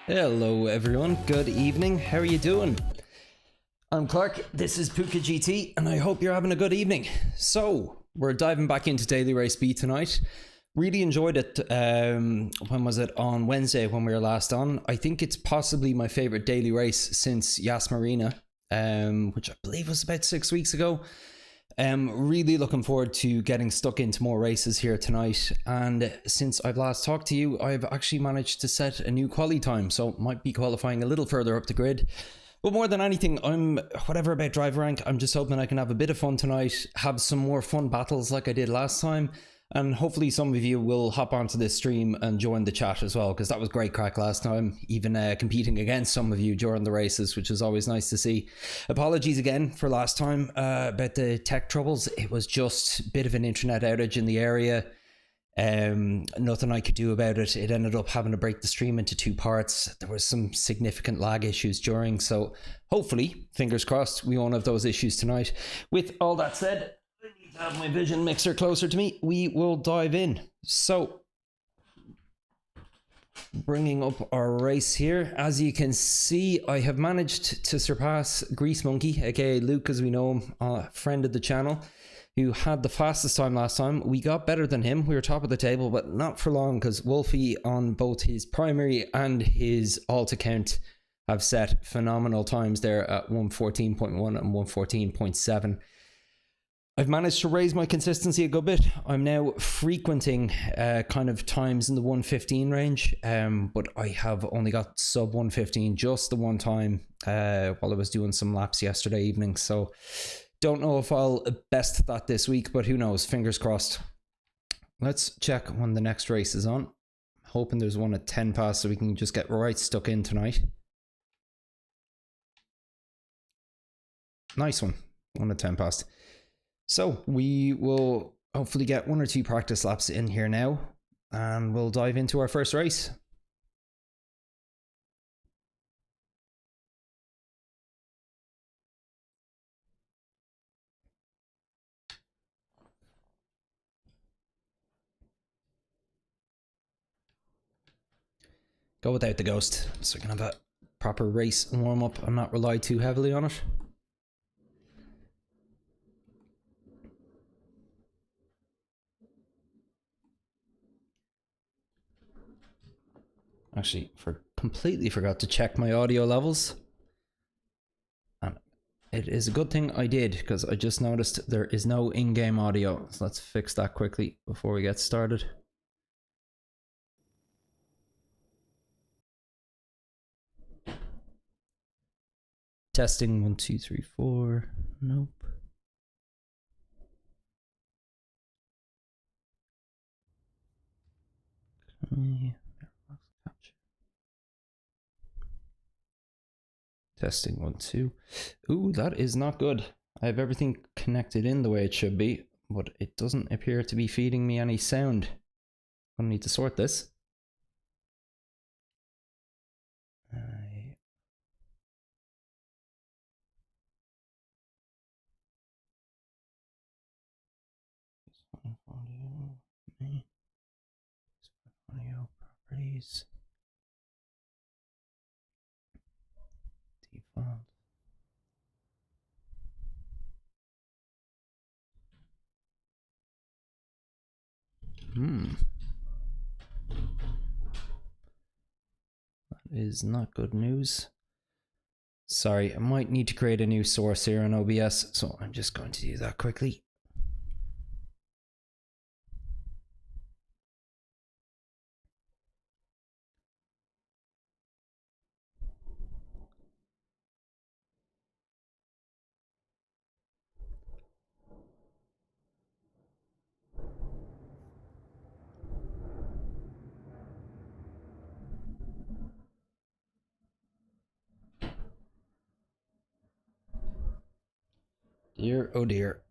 Hello everyone, good evening, how are you doing? I'm Clark, this is Puka GT, and I hope you're having a good evening. So, we're diving back into Daily Race B tonight. Really enjoyed it, when was it? On Wednesday when we were last on. I think it's possibly my favourite daily race since Yas Marina, which I believe was about 6 weeks ago. Really looking forward to getting stuck into more races here tonight, and since I've last talked to you, I've actually managed to set a new quali time, so might be qualifying a little further up the grid. But more than anything, I'm whatever about driver rank, I'm just hoping I can have a bit of fun tonight, have some more fun battles like I did last time, and hopefully some of you will hop onto this stream and join the chat as well, because that was great crack last time, even competing against some of you during the races, which is always nice to see. Apologies again for last time about the tech troubles. It was just a bit of an internet outage in the area. Nothing I could do about it. It ended up having to break the stream into two parts. There was some significant lag issues during, so hopefully, fingers crossed, we won't have those issues tonight. With all that said, I need to have my vision mixer closer to me. We will dive in. So, bringing up our race here. As you can see, I have managed to surpass Grease Monkey, aka Luke as we know him, a friend of the channel, who had the fastest time last time. We got better than him. We were top of the table, but not for long, because Wolfie on both his primary and his alt account have set phenomenal times there at 114.1 and 114.7. I've managed to raise my consistency a good bit. I'm now frequenting kind of times in the 115 range, but I have only got sub 115 just the one time while I was doing some laps yesterday evening. So don't know if I'll best that this week, but who knows? Fingers crossed. Let's check when the next race is on. Hoping there's one at 10 past so we can just get right stuck in tonight. Nice one. One at 10 past. So we will hopefully get one or two practice laps in here now, and we'll dive into our first race. Go without the ghost so we can have a proper race and warm up and not rely too heavily on it. Actually, completely forgot to check my audio levels. And it is a good thing I did, because I just noticed there is no in-game audio. So let's fix that quickly before we get started. Testing 1 2 3 4. Nope. Okay. Testing 1 2. Ooh, that is not good. I have everything connected in the way it should be, but it doesn't appear to be feeding me any sound. I need to sort this. Audio properties. Default. That is not good news. Sorry, I might need to create a new source here in OBS, so I'm just going to do that quickly. Dear, oh dear.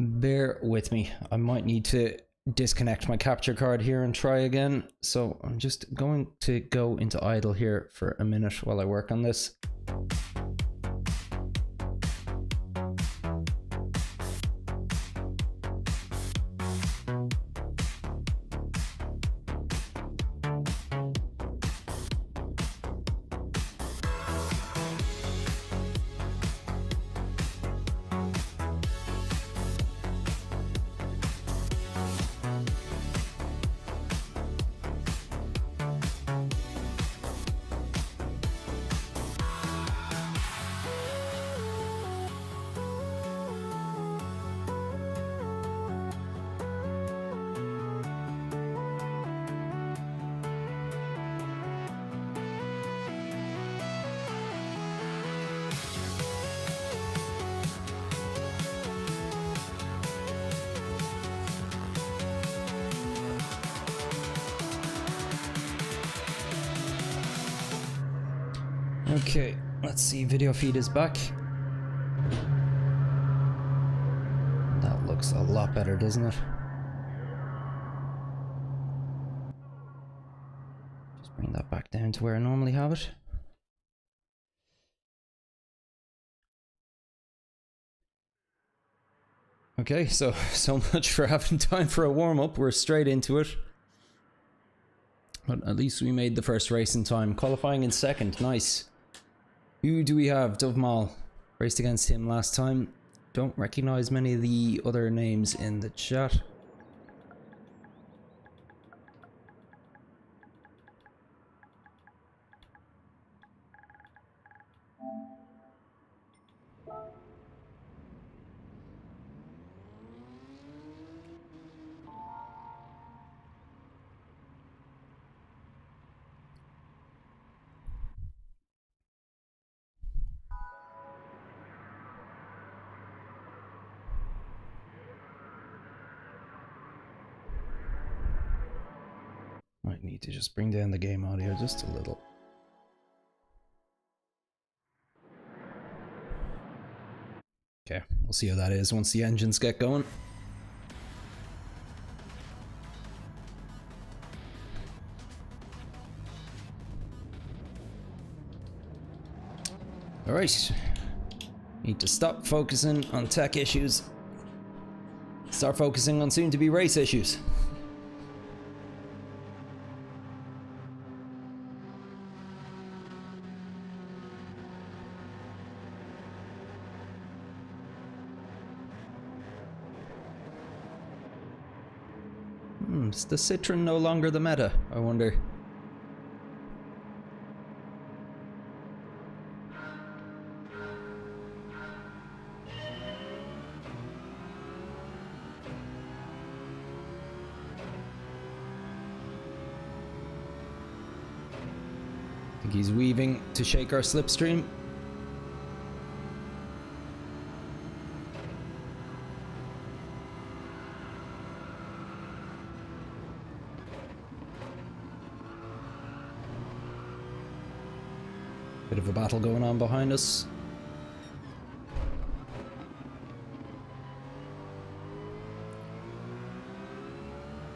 Bear with me. I might need to disconnect my capture card here and try again. So I'm just going to go into idle here for a minute while I work on this. Okay, let's see, video feed is back. That looks a lot better, doesn't it? Just bring that back down to where I normally have it. Okay, so much for having time for a warm-up. We're straight into it. But at least we made the first race in time. Qualifying in second, nice. Who do we have? Dovmal. Raced against him last time. Don't recognize many of the other names in the chat. Might need to just bring down the game audio just a little. Okay, we'll see how that is once the engines get going. Alright. Need to stop focusing on tech issues. Start focusing on soon-to-be race issues. Is the Citroen no longer the meta, I wonder? I think he's weaving to shake our slipstream. Bit of a battle going on behind us.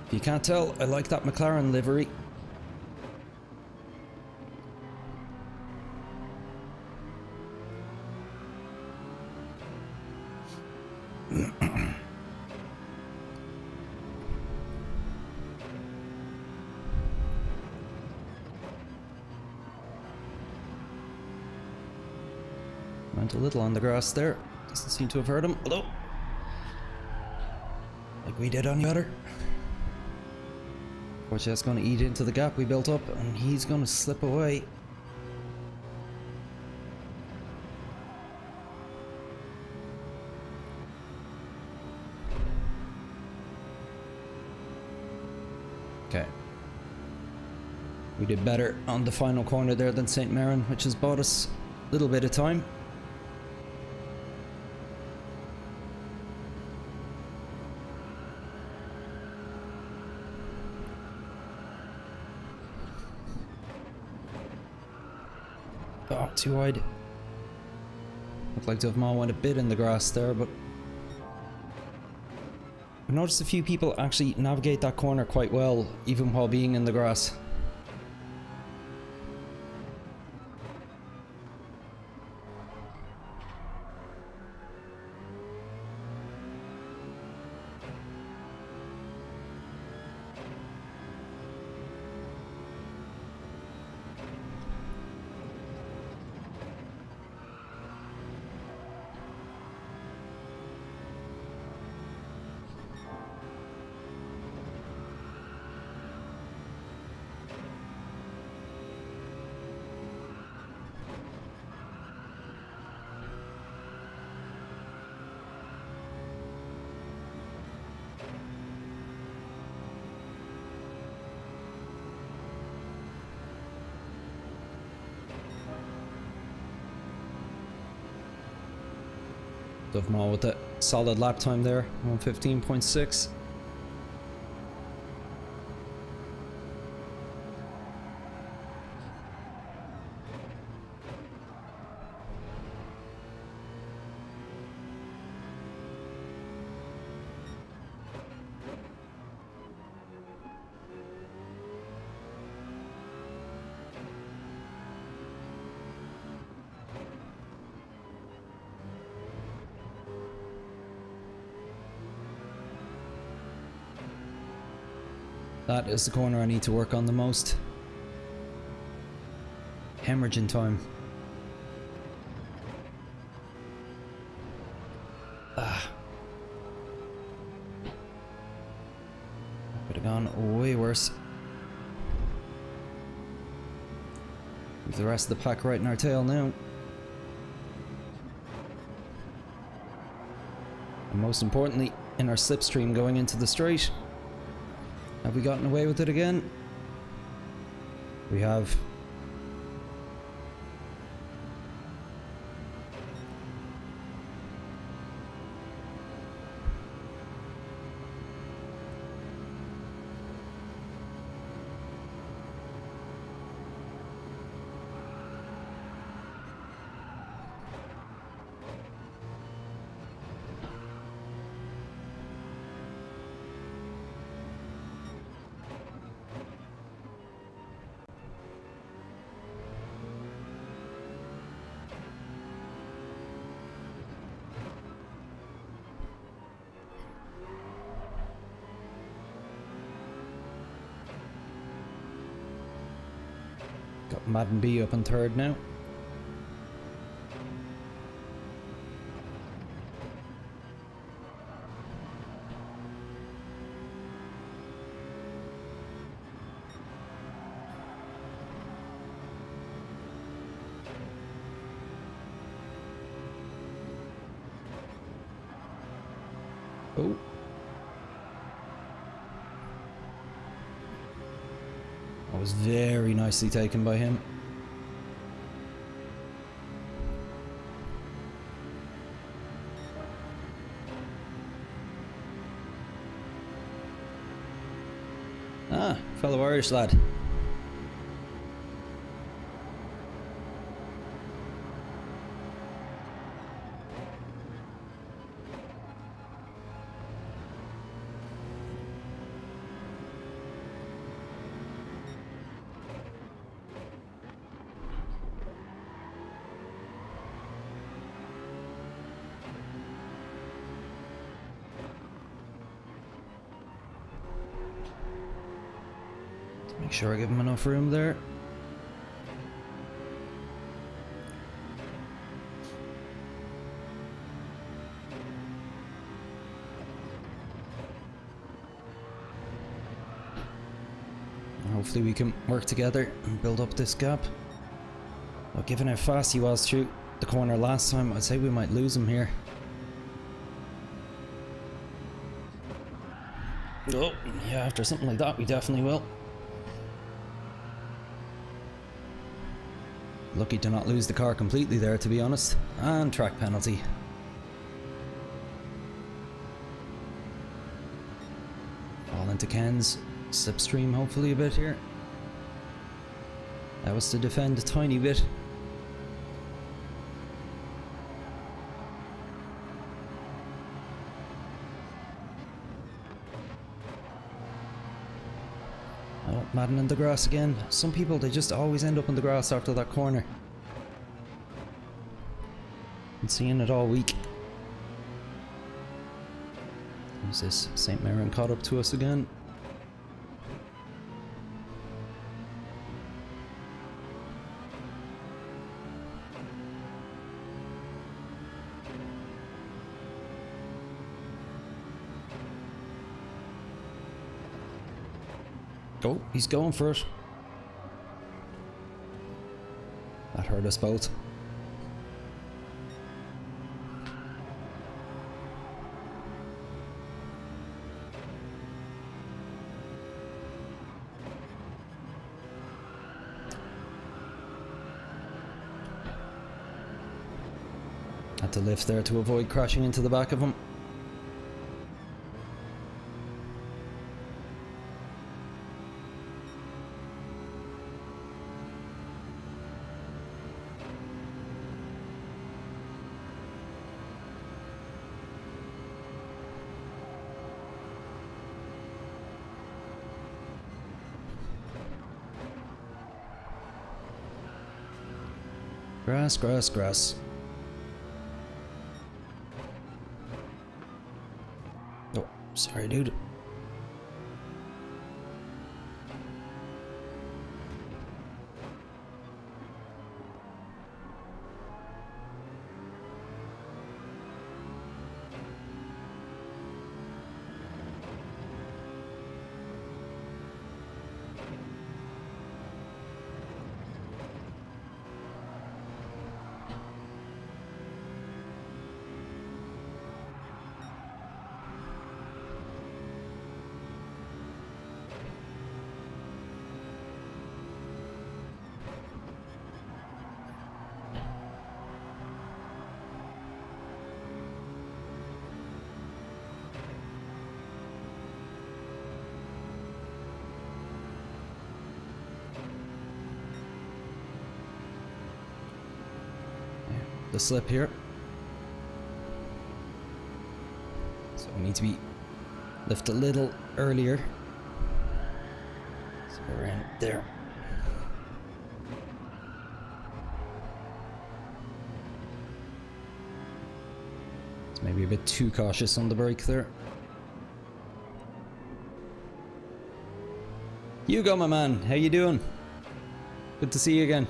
If you can't tell, I like that McLaren livery. Went a little on the grass there. Doesn't seem to have hurt him, although like we did on the other. Which is going to eat into the gap we built up, and he's going to slip away. Okay. We did better on the final corner there than St. Mirren, which has bought us a little bit of time. Oh, too wide. Looked like Dovmal went a bit in the grass there, but I noticed a few people actually navigate that corner quite well, even while being in the grass. Dovmal with a solid lap time there, 1:15.6. That is the corner I need to work on the most. Hemorrhaging time. Could have gone way worse. With the rest of the pack right in our tail now. And most importantly, in our slipstream going into the straight. Have we gotten away with it again? We have. Got Madden B up on third now. Oh. That was very nicely taken by him. Ah, fellow Irish lad. Make sure I give him enough room there. And hopefully we can work together and build up this gap. But given how fast he was through the corner last time, I'd say we might lose him here. Oh, yeah, after something like that we definitely will. Lucky to not lose the car completely there, to be honest. And track penalty. Fall into Ken's slipstream hopefully a bit here. That was to defend a tiny bit. Oh, Madden in the grass again. Some people, they just always end up in the grass after that corner. Been seeing it all week. Who's this? St. Mirren caught up to us again. Oh, he's going for it. That hurt us both. Had to lift there to avoid crashing into the back of him. Grass, grass, grass. Oh, sorry, dude. the slip here. So we need to be lift a little earlier. So we're in there. It's maybe a bit too cautious on the brake there. Hugo, my man, how you doing? Good to see you again.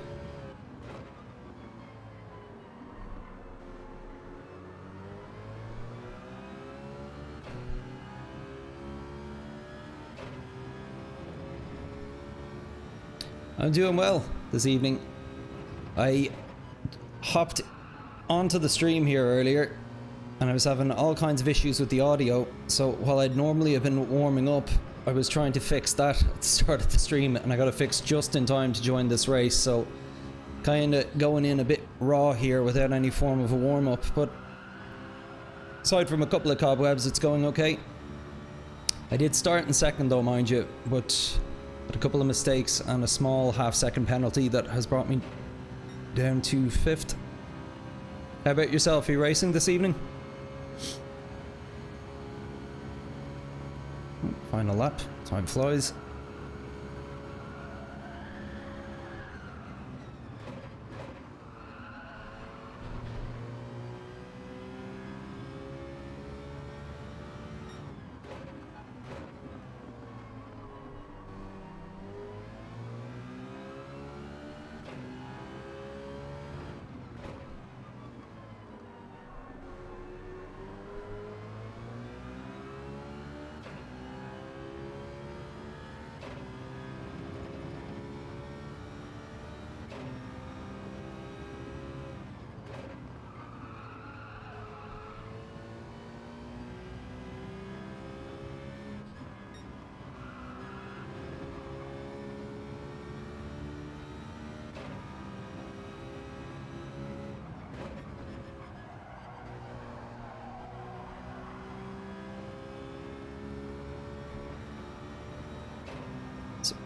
I'm doing well this evening. I hopped onto the stream here earlier and I was having all kinds of issues with the audio, so while I'd normally have been warming up, I was trying to fix that at the start of the stream, and I got it fixed just in time to join this race, so kinda going in a bit raw here without any form of a warm-up, but aside from a couple of cobwebs, it's going okay. I did start in second though, mind you, but a couple of mistakes and a small half-second penalty that has brought me down to fifth. How about yourself? Are you racing this evening? Final lap. Time flies.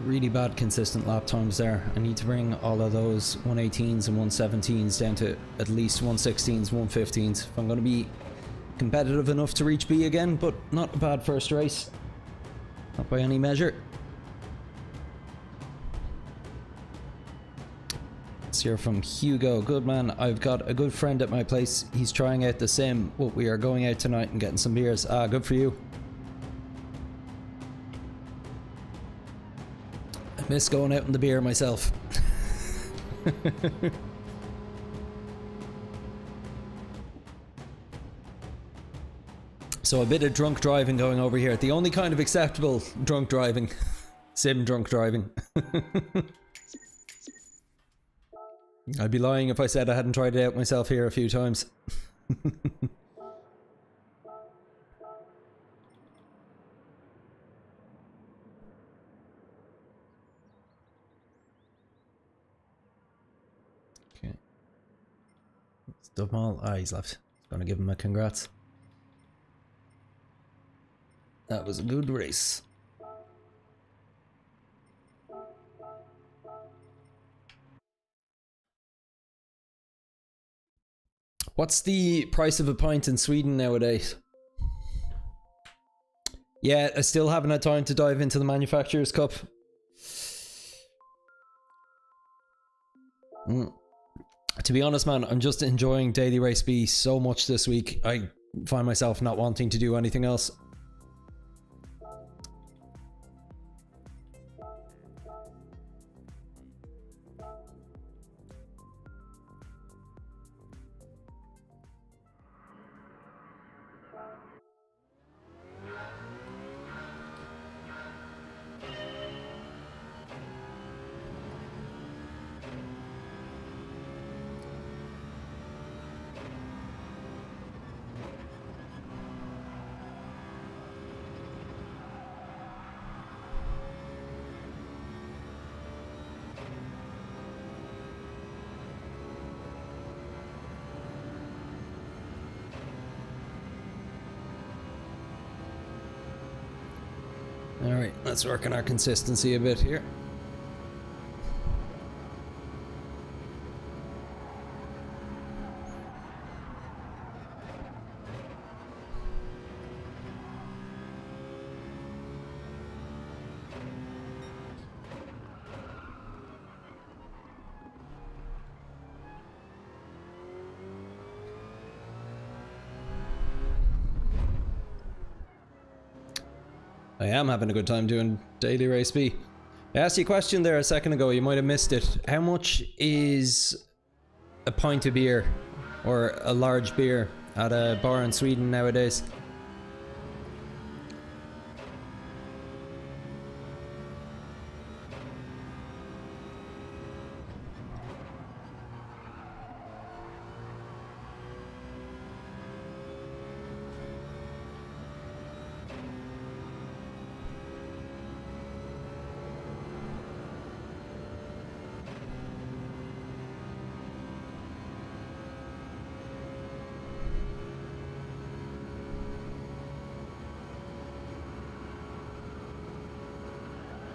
Really bad consistent lap times there. I need to bring all of those 118s and 117s down to at least 116s, 115s if I'm going to be competitive enough to reach B again, but not a bad first race. Not by any measure. Let's hear from Hugo. Good man, I've got a good friend at my place. He's trying out the sim, but we are going out tonight and getting some beers. Ah, good for you. Miss going out in the beer myself. So a bit of drunk driving going over here. The only kind of acceptable drunk driving. Sim drunk driving. I'd be lying if I said I hadn't tried it out myself here a few times. Dubmal, ah, he's left. Gonna give him a congrats. That was a good race. What's the price of a pint in Sweden nowadays? Yeah, I still haven't had time to dive into the Manufacturers Cup. To be honest, man, I'm just enjoying Daily Race B so much this week. I find myself not wanting to do anything else. Alright, let's work on our consistency a bit here. I am having a good time doing Daily Race B. I asked you a question there a second ago, you might have missed it. How much is a pint of beer, or a large beer, at a bar in Sweden nowadays?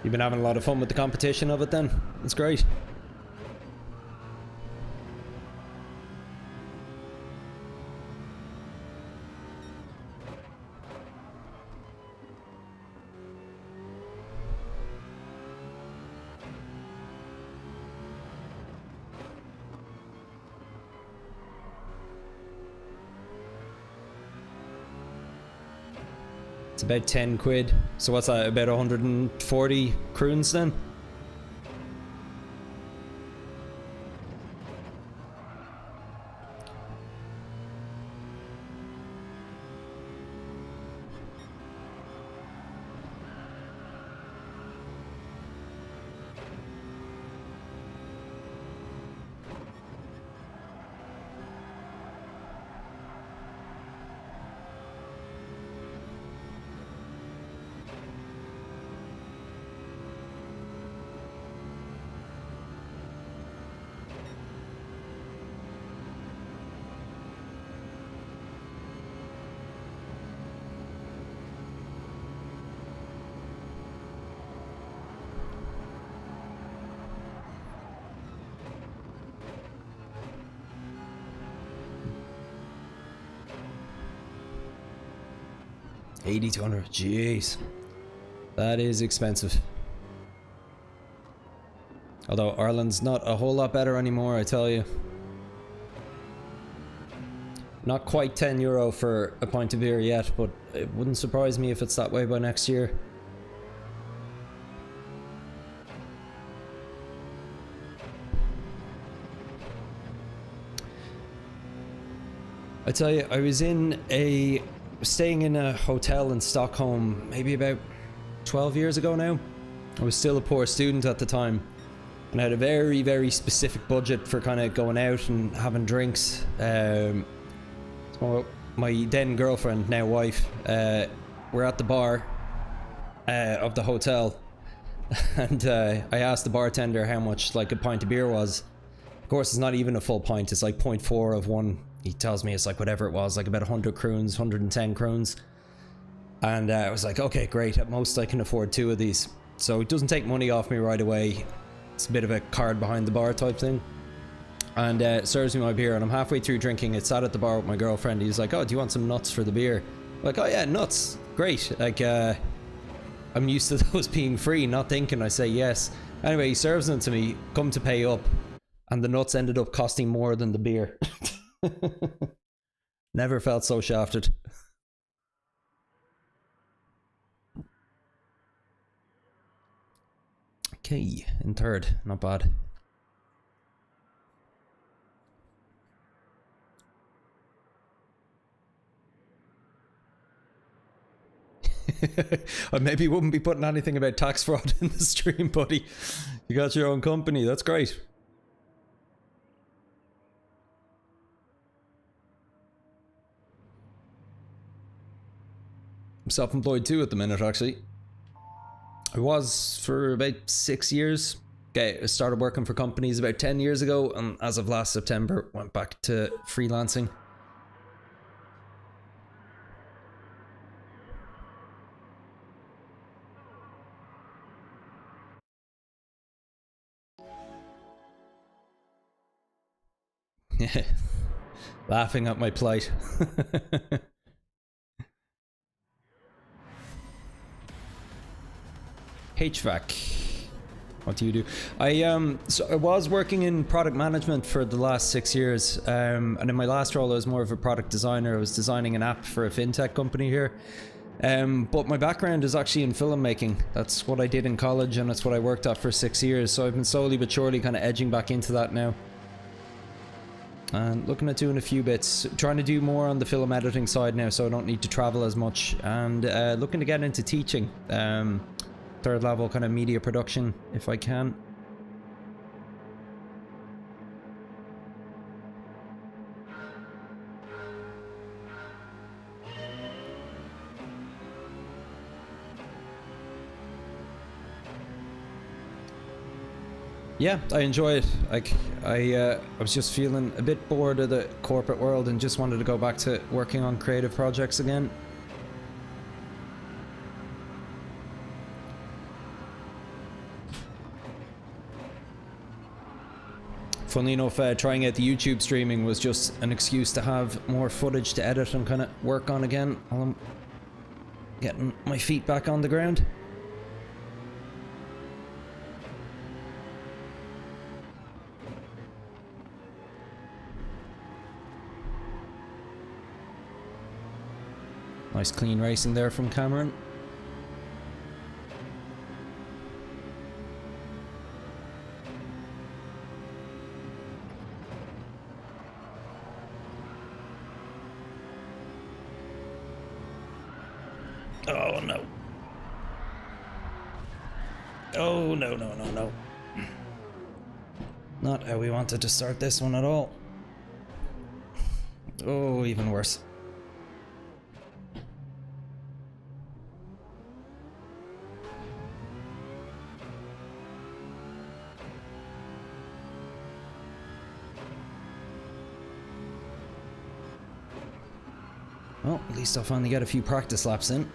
You've been having a lot of fun with the competition of it then? That's great. It's about 10 quid. So what's that, about 140 kroons then? $8,200, jeez. That is expensive. Although Ireland's not a whole lot better anymore, I tell you. Not quite €10 for a pint of beer yet, but it wouldn't surprise me if it's that way by next year. I tell you, I was staying in a hotel in Stockholm maybe about 12 years ago now. I was still a poor student at the time, and I had a very, very specific budget for kind of going out and having drinks. So my then girlfriend, now wife, were at the bar of the hotel, and I asked the bartender how much like a pint of beer was. Of course, it's not even a full pint, it's like 0.4 of one. He tells me it's like whatever it was, like about 100 kroons, 110 kroons. And I was like, okay, great, at most I can afford 2 of these. So it doesn't take money off me right away. It's a bit of a card behind the bar type thing. And serves me my beer, and I'm halfway through drinking it, sat at the bar with my girlfriend. He's like, oh, do you want some nuts for the beer? I'm like, oh yeah, nuts, great. Like, I'm used to those being free, not thinking. I say yes. Anyway, he serves them to me, come to pay up, and the nuts ended up costing more than the beer. Never felt so shafted. Okay, in third, not bad. I maybe wouldn't be putting anything about tax fraud in the stream, buddy. You got your own company, that's great. I'm self-employed too at the minute, actually. I was for about 6 years. Okay, I started working for companies about 10 years ago, and as of last September, went back to freelancing. Laughing at my plight. HVAC. What do you do? So I was working in product management for the last 6 years, and in my last role I was more of a product designer. I was designing an app for a fintech company here, But my background is actually in filmmaking. That's what I did in college, and it's what I worked at for 6 years. So I've been slowly but surely kind of edging back into that now. And looking at doing a few bits, trying to do more on the film editing side now, so I don't need to travel as much, and looking to get into teaching, third level kind of media production if I can. Yeah, I enjoy it. Like, I was just feeling a bit bored of the corporate world and just wanted to go back to working on creative projects again. Funnily enough, trying out the YouTube streaming was just an excuse to have more footage to edit and kind of work on again while I'm getting my feet back on the ground. Nice clean racing there from Cameron. Oh no. Oh no, no, no, no. Not how we wanted to start this one at all. Oh, even worse. Well, at least I'll finally get a few practice laps in.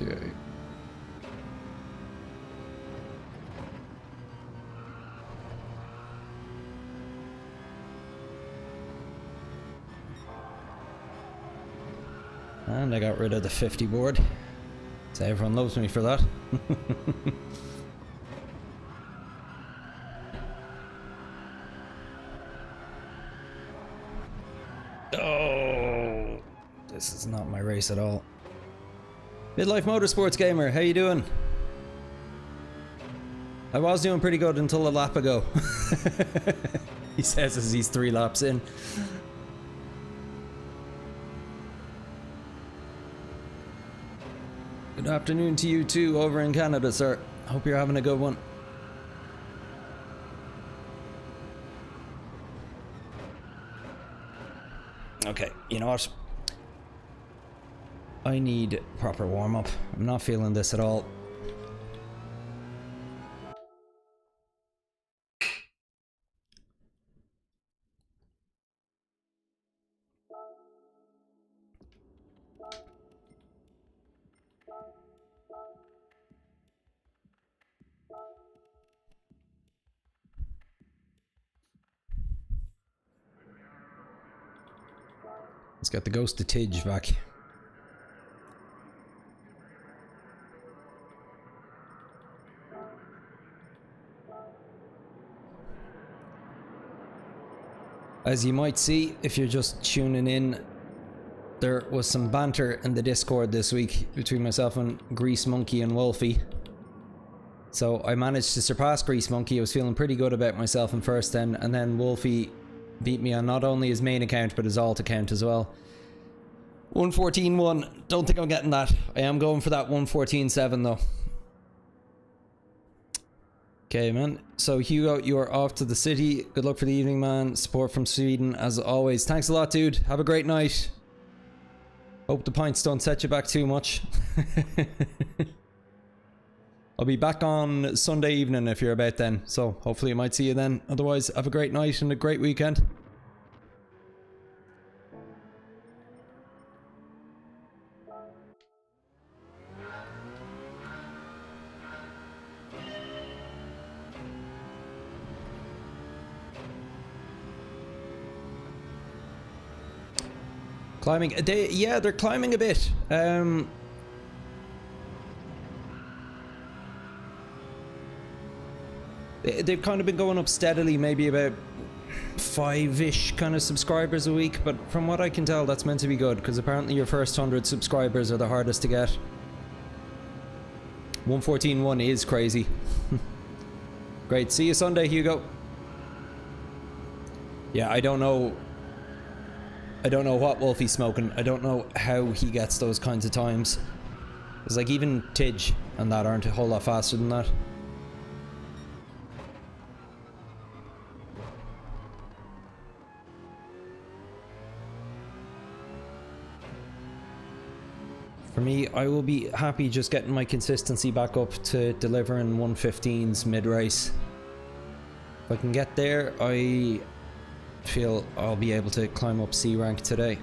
Okay. And I got rid of the 50 board. So everyone loves me for that. Oh, this is not my race at all. Midlife Motorsports Gamer, how you doing? I was doing pretty good until a lap ago. He says as he's 3 laps in. Good afternoon to you too over in Canada, sir. Hope you're having a good one. Okay, you know what? I need proper warm-up. I'm not feeling this at all. Let's get the ghost of Tidge back. As you might see, if you're just tuning in, there was some banter in the Discord this week between myself and Grease Monkey and Wolfie. So I managed to surpass Grease Monkey. I was feeling pretty good about myself in first then, and then Wolfie beat me on not only his main account but his alt account as well. 114.1. Don't think I'm getting that. I am going for that 114.7 though. Okay, man. So Hugo, you are off to the city. Good luck for the evening, man. Support from Sweden as always. Thanks a lot, dude. Have a great night. Hope the pints don't set you back too much. I'll be back on Sunday evening if you're about then. So hopefully I might see you then. Otherwise, have a great night and a great weekend. Climbing a day, yeah, they're climbing a bit. They've kind of been going up steadily, maybe about 5-ish kind of subscribers a week, but from what I can tell, that's meant to be good, because apparently your first 100 subscribers are the hardest to get. 114.1 is crazy. Great, see you Sunday, Hugo. Yeah, I don't know what Wolfie's smoking. I don't know how he gets those kinds of times. It's like even Tidge and that aren't a whole lot faster than that. For me, I will be happy just getting my consistency back up to delivering 115s mid-race. If I can get there, I feel I'll be able to climb up C rank today.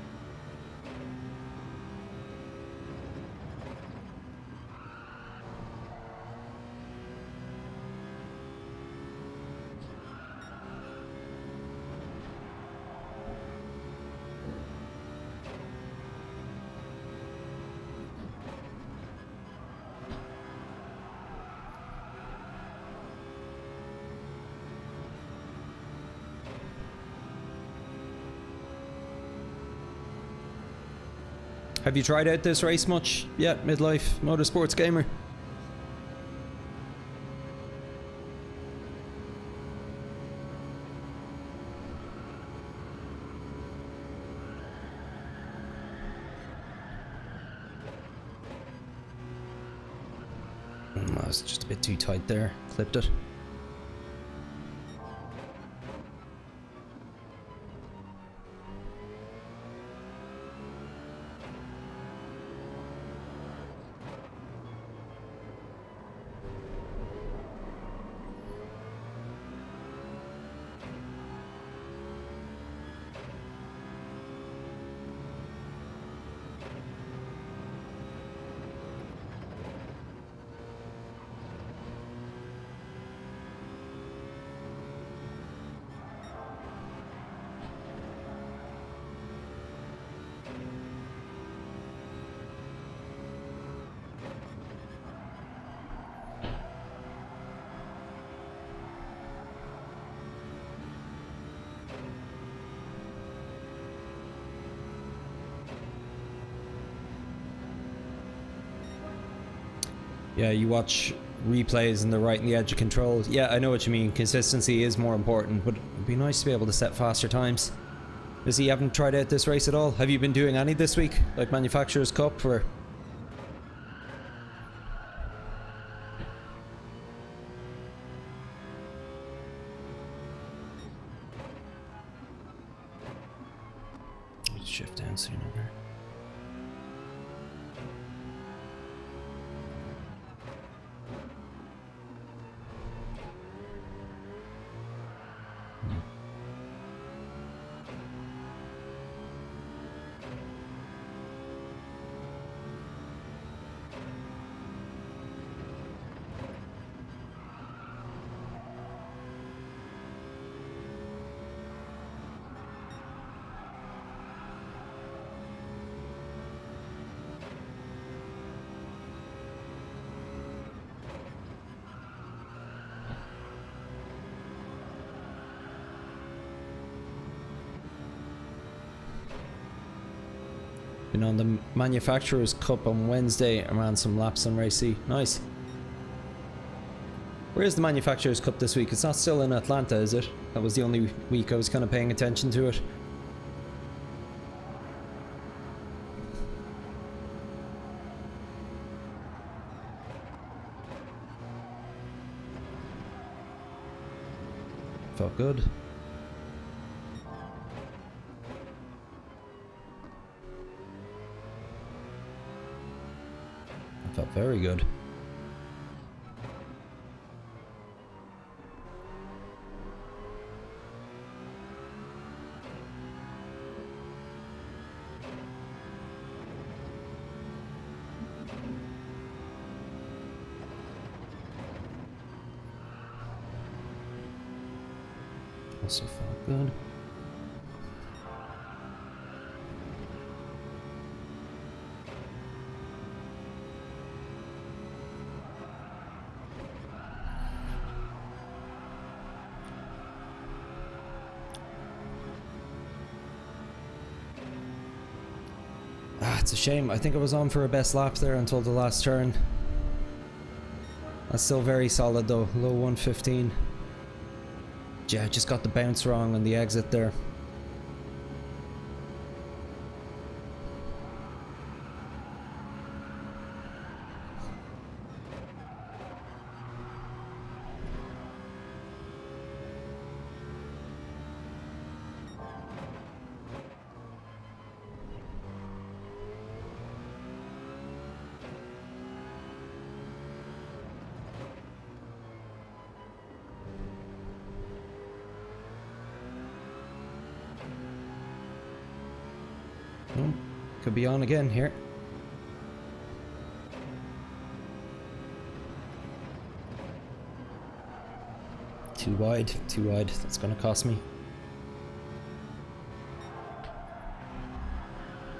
Have you tried out this race much yet, Midlife Motorsports Gamer? I was just a bit too tight there, clipped it. Yeah, you watch replays and they're right in the edge of control. Yeah, I know what you mean. Consistency is more important, but it'd be nice to be able to set faster times. Is you haven't tried out this race at all? Have you been doing any this week? Like Manufacturers Cup or... Shift down sooner there. Been on the Manufacturers Cup on Wednesday and ran some laps on Race C. Nice. Where is the Manufacturers Cup this week? It's not still in Atlanta, is it? That was the only week I was kind of paying attention to it. Felt good. That felt very good. Also felt good. It's a shame. I think I was on for a best lap there until the last turn. That's still very solid though. Low 115. Yeah, just got the bounce wrong on the exit there. Oh, could be on again here. Too wide, too wide. That's gonna cost me.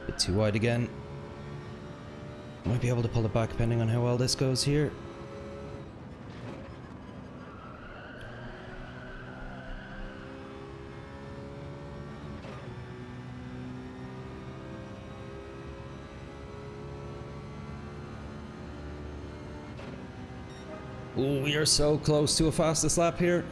Bit too wide again. Might be able to pull it back depending on how well this goes here. Oh, we are so close to a fastest lap here.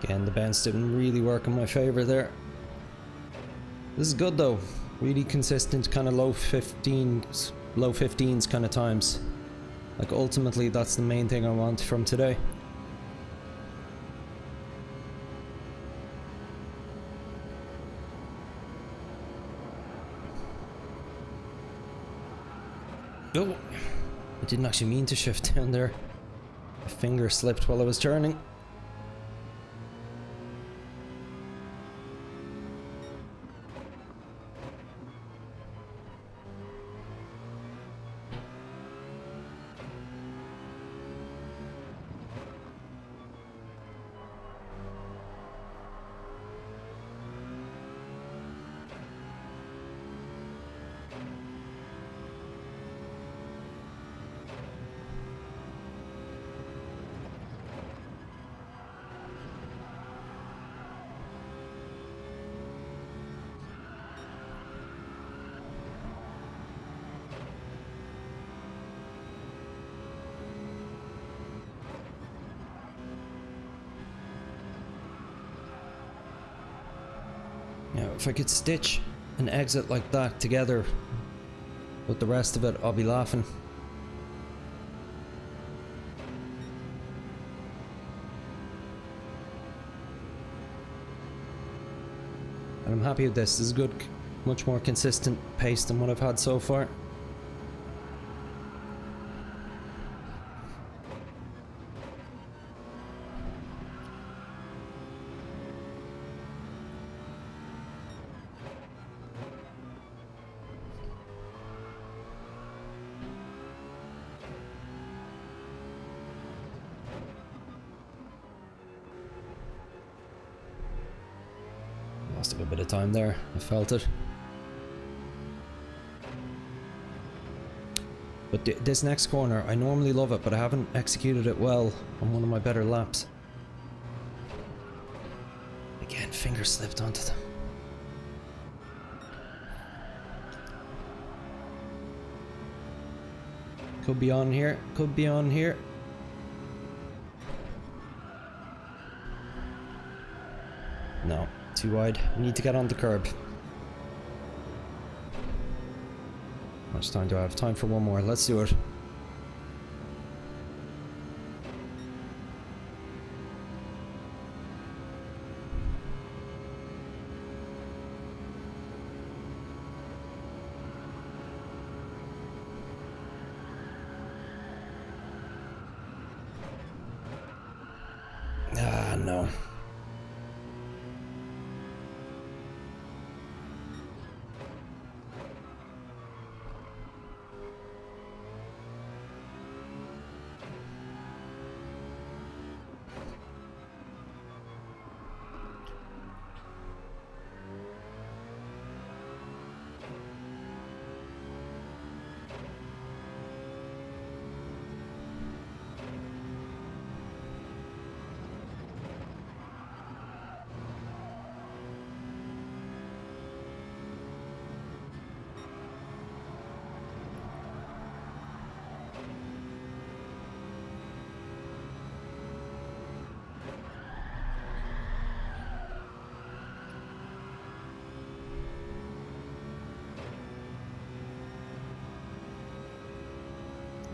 Again, the bounce didn't really work in my favor there. This is good though. Really consistent kind of low 15s kind of times. Like ultimately that's the main thing I want from today. Oh, I didn't actually mean to shift down there. My finger slipped while I was turning. Now, if I could stitch an exit like that together with the rest of it, I'll be laughing. And I'm happy with this. This is good, much more consistent pace than what I've had so far. Lost a good bit of time there. I felt it. But this next corner, I normally love it, but I haven't executed it well on one of my better laps. Again, finger slipped onto them. Could be on here, could be on here. No, too wide. I need to get on the curb. How much time do I have? Time for one more. Let's do it. Ah, no.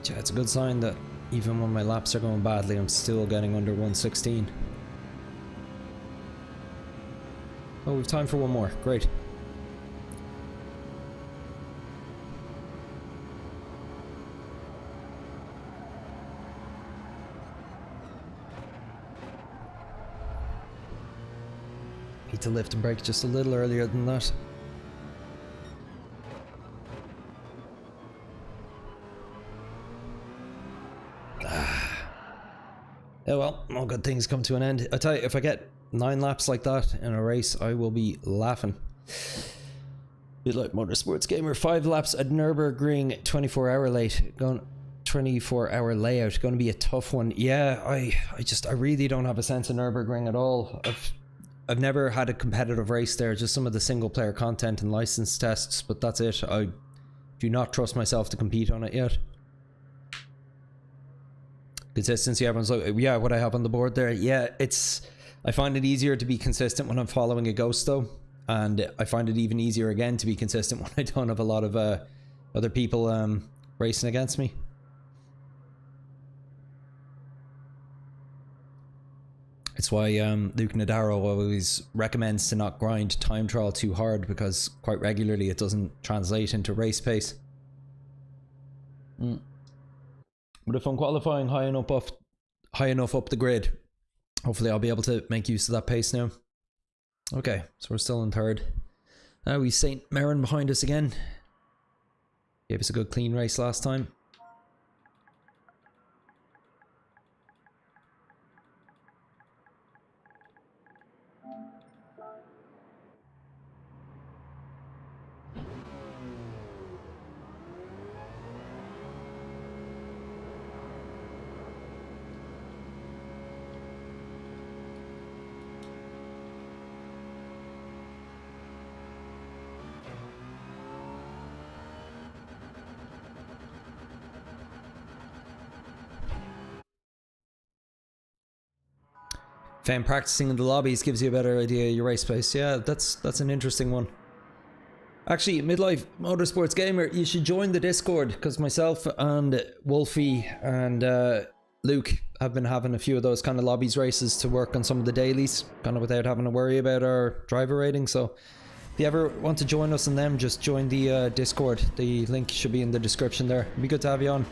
Yeah, it's a good sign that even when my laps are going badly, I'm still getting under 116. Oh, we've time for one more. Great. Need to lift and brake just a little earlier than that. Yeah, well, all good things come to an end. I tell you, if I get 9 laps like that in a race, I will be laughing. Bit like Motorsports Gamer, 5 laps at Nürburgring, 24-hour late. Going 24-hour layout, going to be a tough one. Yeah, I really don't have a sense of Nürburgring at all. I've never had a competitive race there, just some of the single player content and license tests, but that's it. I do not trust myself to compete on it yet. Consistency, everyone's like, yeah, what I have on the board there. Yeah, I find it easier to be consistent when I'm following a ghost though. And I find it even easier again to be consistent when I don't have a lot of other people racing against me. It's why Luke Nadaro always recommends to not grind time trial too hard, because quite regularly it doesn't translate into race pace. But if I'm qualifying high enough up the grid, hopefully I'll be able to make use of that pace now. Okay, so we're still in third. Now we've St. Mirren behind us again. Gave us a good clean race last time. Fan practicing in the lobbies gives you a better idea of your race pace. Yeah, that's an interesting one. Actually, Midlife Motorsports Gamer, you should join the Discord, because myself and Wolfie and Luke have been having a few of those kind of lobbies races to work on some of the dailies, kind of without having to worry about our driver rating. So if you ever want to join us in them, just join the Discord. The link should be in the description there. It'd be good to have you on.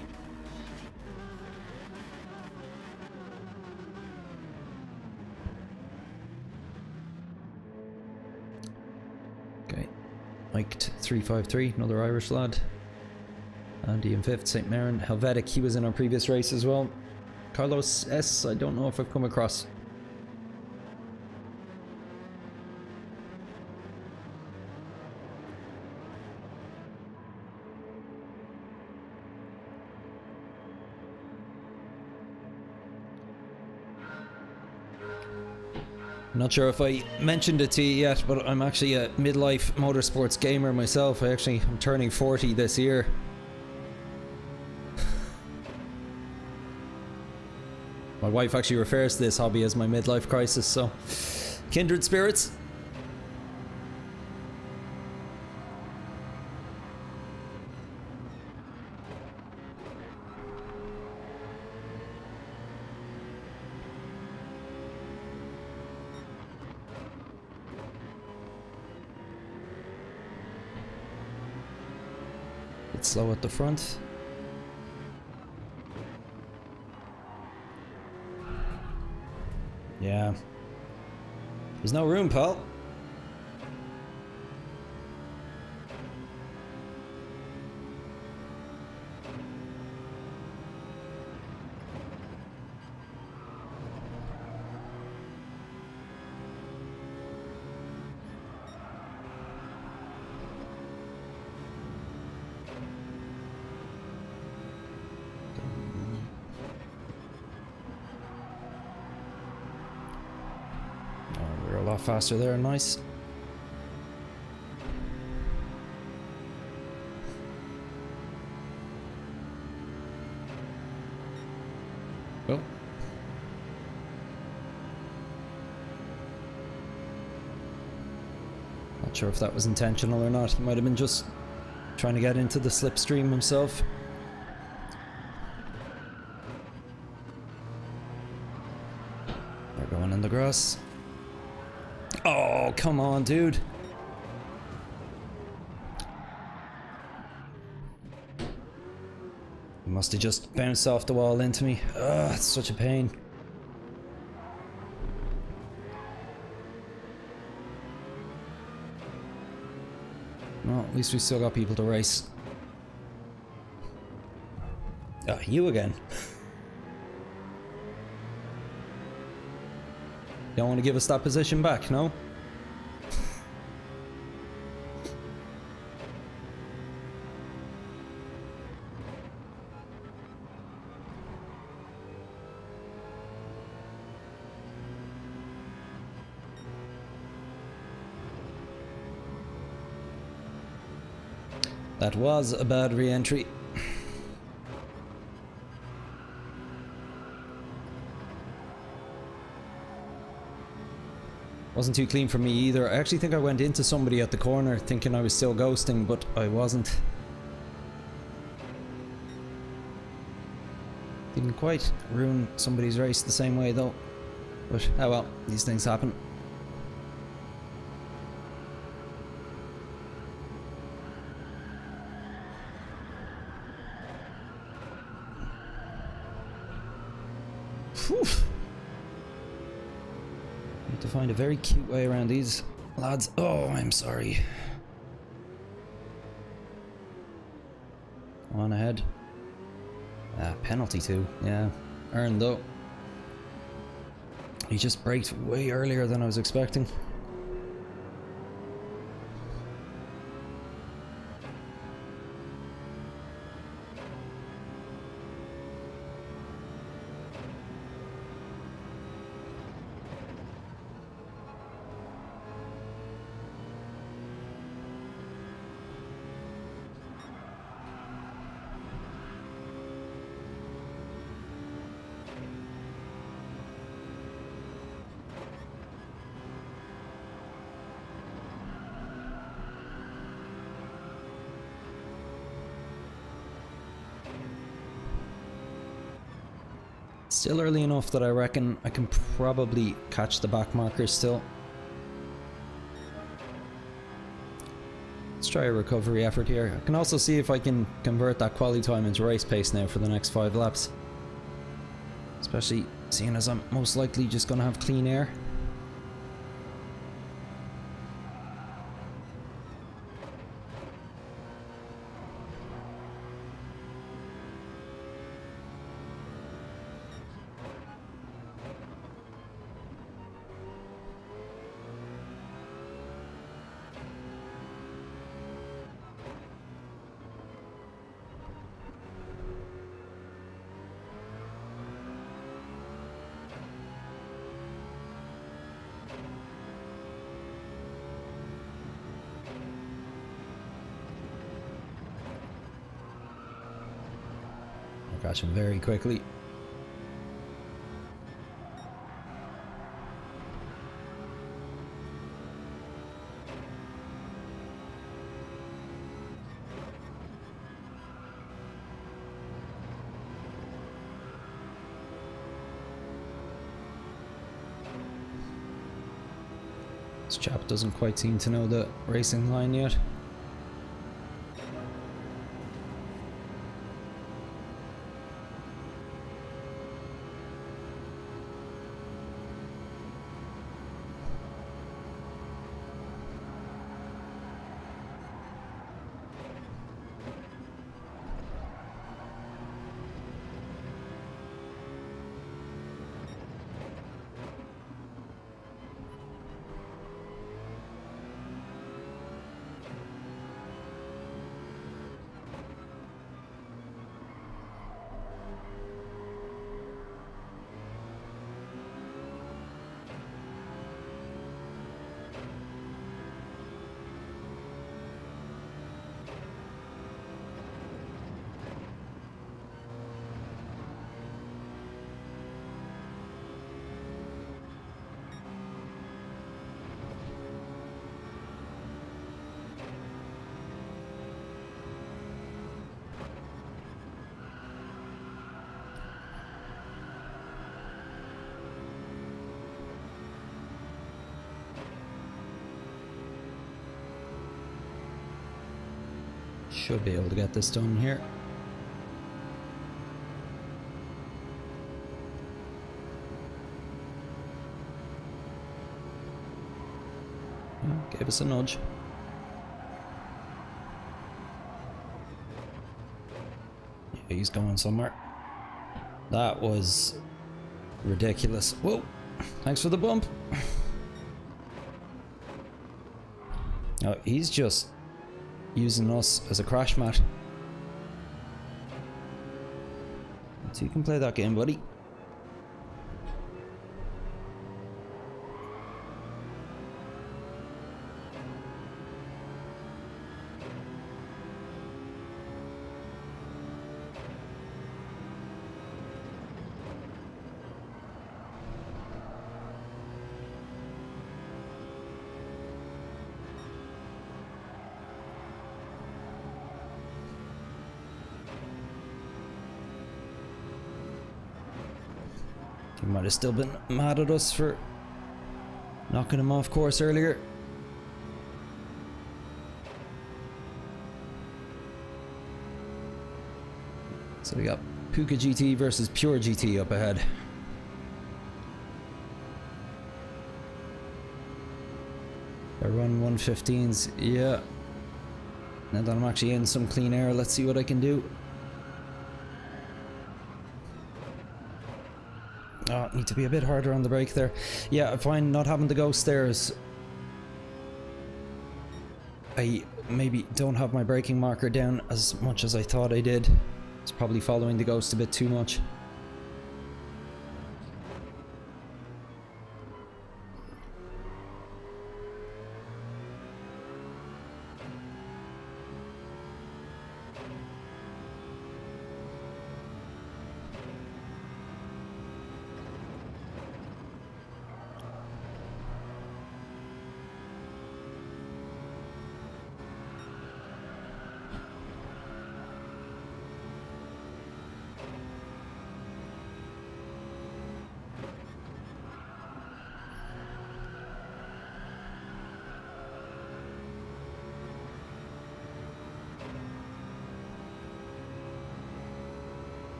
Mike 353, another Irish lad. Andy in 5th, St. Mirren. Helvetic, he was in our previous race as well. Carlos S, I don't know if I've come across. I'm not sure if I mentioned it to you yet, but I'm actually a midlife motorsports gamer myself. I'm turning 40 this year. My wife actually refers to this hobby as my midlife crisis, so kindred spirits. It's slow at the front. Yeah. There's no room, pal. Faster there, nice. Oh. Not sure if that was intentional or not. He might have been just trying to get into the slipstream himself. They're going in the grass. Oh, come on, dude. He must have just bounced off the wall into me. Ugh, it's such a pain. Well, at least we still got people to race. Ah, you again. Don't want to give us that position back, no? That was a bad re-entry. Wasn't too clean for me either. I actually think I went into somebody at the corner thinking I was still ghosting, but I wasn't. Didn't quite ruin somebody's race the same way though. But oh well, these things happen. Whew. Need to find a very cute way around these lads. Oh, I'm sorry. On ahead. Penalty too. Yeah, earned though. He just braked way earlier than I was expecting. Still early enough that I reckon I can probably catch the back markers still. Let's try a recovery effort here. I can also see if I can convert that quali time into race pace now for the next 5 laps. Especially seeing as I'm most likely just going to have clean air. crashing very quickly. This chap doesn't quite seem to know the racing line yet. Should be able to get this done here. Gave us a nudge. Yeah, he's going somewhere. That was ridiculous. Whoa! Thanks for the bump. Oh, he's just using us as a crash mat. So you can play that game, buddy. He might have still been mad at us for knocking him off course earlier. So we got Puka GT versus Pure GT up ahead. I run 115s, yeah. Now that I'm actually in some clean air, let's see what I can do. Oh, need to be a bit harder on the brake there. Yeah, I find not having the ghost there is... I maybe don't have my braking marker down as much as I thought I did. It's probably following the ghost a bit too much.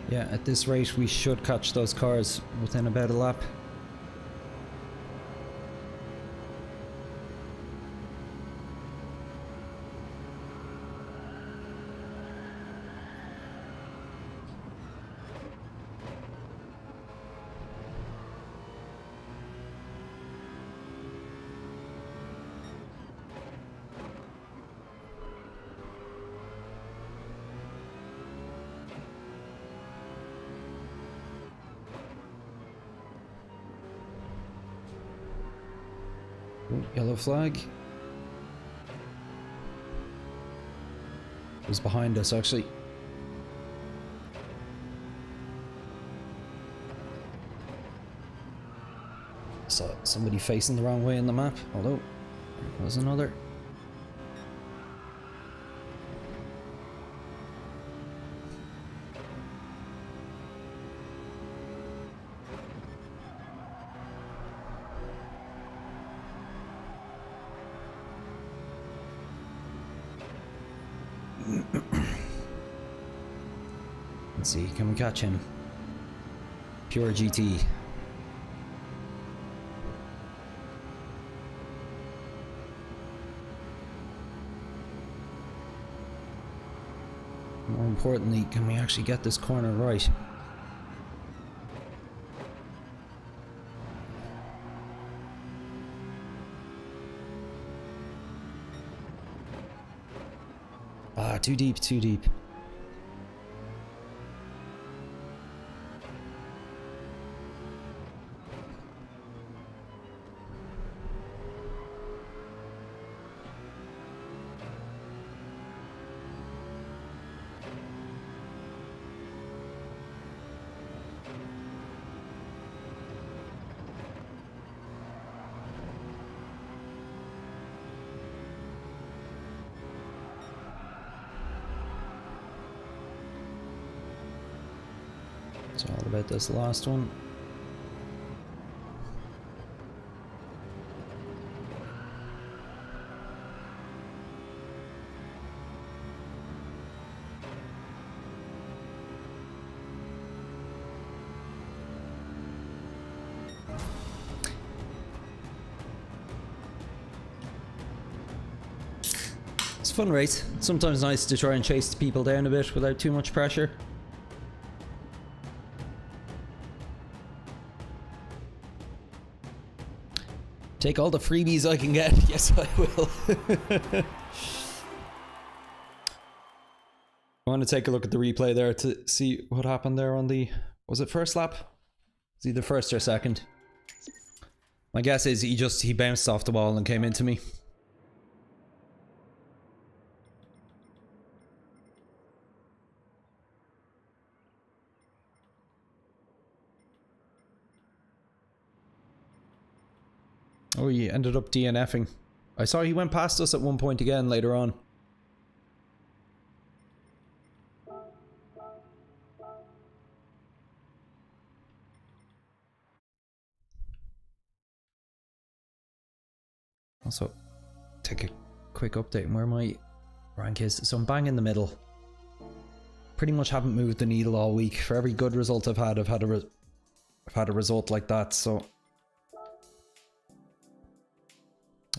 Yeah, at this rate we should catch those cars within about a lap. Ooh, yellow flag. It was behind us, actually. Saw somebody facing the wrong way in the map. Although, there was another. Let's see, can we catch him? Pure GT. More importantly, can we actually get this corner right? Ah, too deep, too deep. It's all about this last one. It's a fun race. Sometimes nice to try and chase people down a bit without too much pressure. Take all the freebies I can get. Yes, I will. I want to take a look at the replay there to see what happened there on the... Was it first lap? It's either first or second. My guess is he bounced off the wall and came into me. Oh, he ended up DNFing. I saw he went past us at one point again later on. Also, take a quick update on where my rank is. So I'm bang in the middle. Pretty much haven't moved the needle all week. For every good result I've had a result like that, so...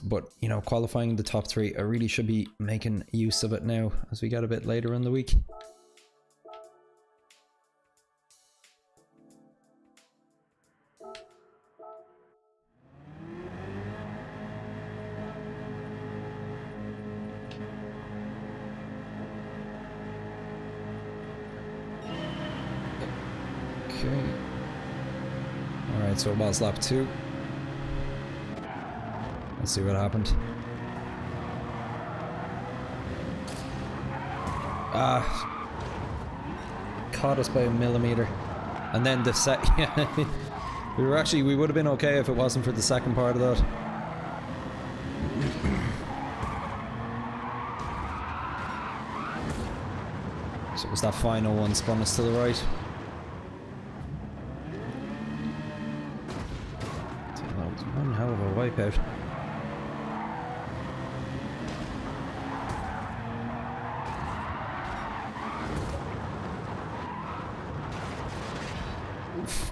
But, you know, qualifying the top 3, I really should be making use of it now as we get a bit later in the week. Okay. Alright, so it was lap 2. Let's see what happened. Caught us by a millimeter. And then the yeah, we would have been okay if it wasn't for the second part of that. So it was that final one spun us to the right. That was one hell of a wipeout.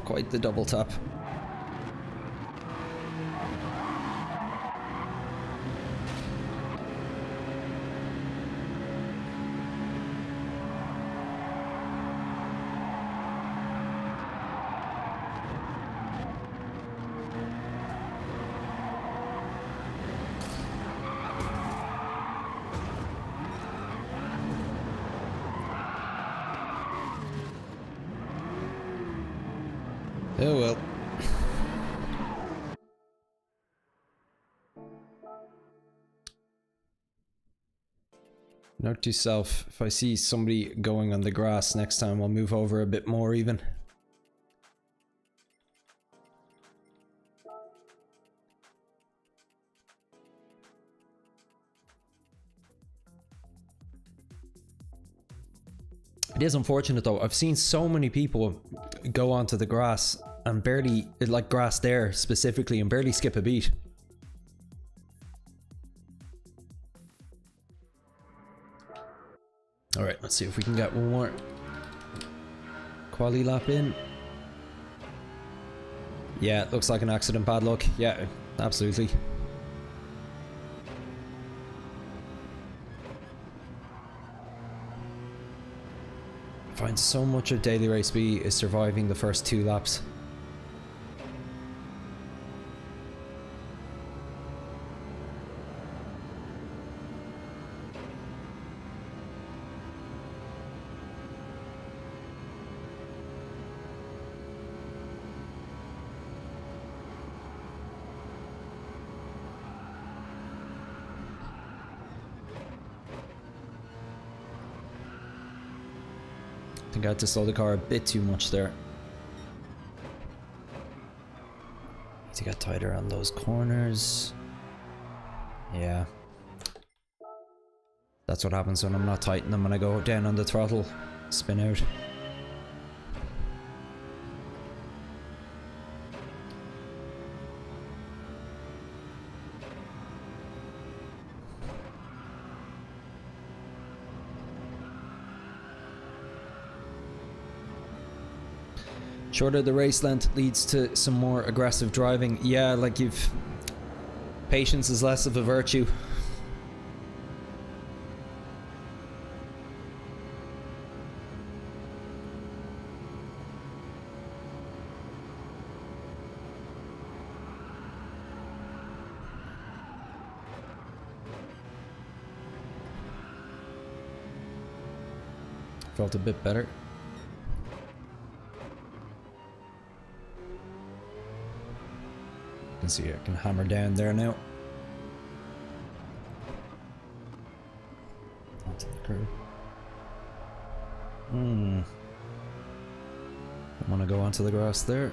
Quite the double tap. Oh well. Note to self, if I see somebody going on the grass next time, I'll move over a bit more even. It is unfortunate though, I've seen so many people go onto the grass and barely, like grass there specifically, and barely skip a beat. Alright, let's see if we can get one more quali lap in. Yeah, it looks like an accident, bad luck. Yeah, absolutely. I find so much of daily race B is surviving the first 2 laps. I think I had to slow the car a bit too much there. Need to get tighter on those corners. Yeah. That's what happens when I'm not tightening them when I go down on the throttle. Spin out. Shorter the race length leads to some more aggressive driving. Yeah, like patience is less of a virtue. Felt a bit better. See, I can hammer down there now. Onto the curb. I want to go onto the grass there.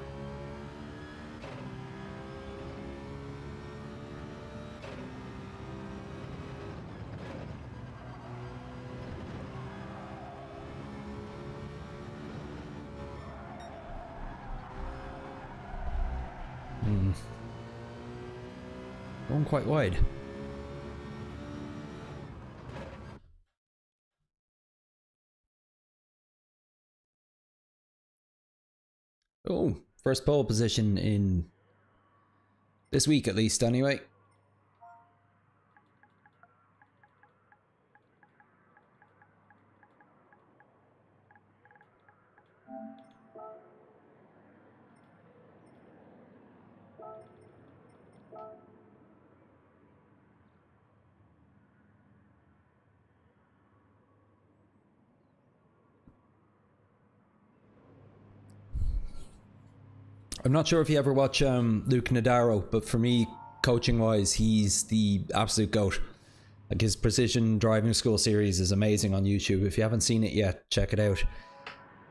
Going quite wide. Oh, first pole position in this week at least anyway. I'm not sure if you ever watch Luke Nadaro, but for me, coaching wise, he's the absolute GOAT. Like his Precision Driving School series is amazing on YouTube. If you haven't seen it yet, check it out.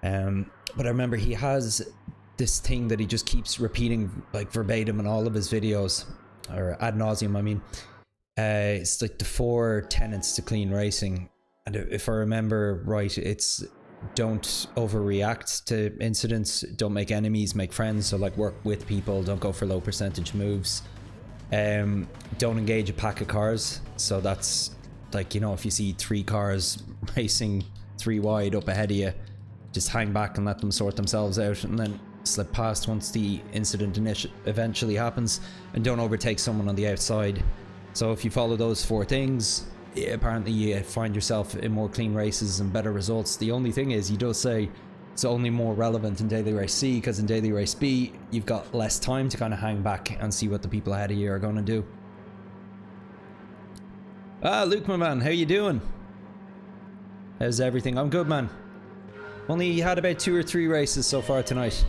But I remember he has this thing that he just keeps repeating like verbatim in all of his videos, or ad nauseum, I mean. It's like the 4 tenets to clean racing. And if I remember right, it's don't overreact to incidents, don't make enemies, make friends. So like work with people, don't go for low percentage moves, don't engage a pack of cars. So that's like, you know, if you see 3 cars racing 3 wide up ahead of you, just hang back and let them sort themselves out and then slip past once the incident eventually happens, and don't overtake someone on the outside. So if you follow those 4 things, apparently you find yourself in more clean races and better results. The only thing is, he does say it's only more relevant in Daily Race C, because in Daily Race B, you've got less time to kind of hang back and see what the people ahead of you are going to do. Ah, Luke, my man, how you doing? How's everything? I'm good, man. Only had about 2 or 3 races so far tonight.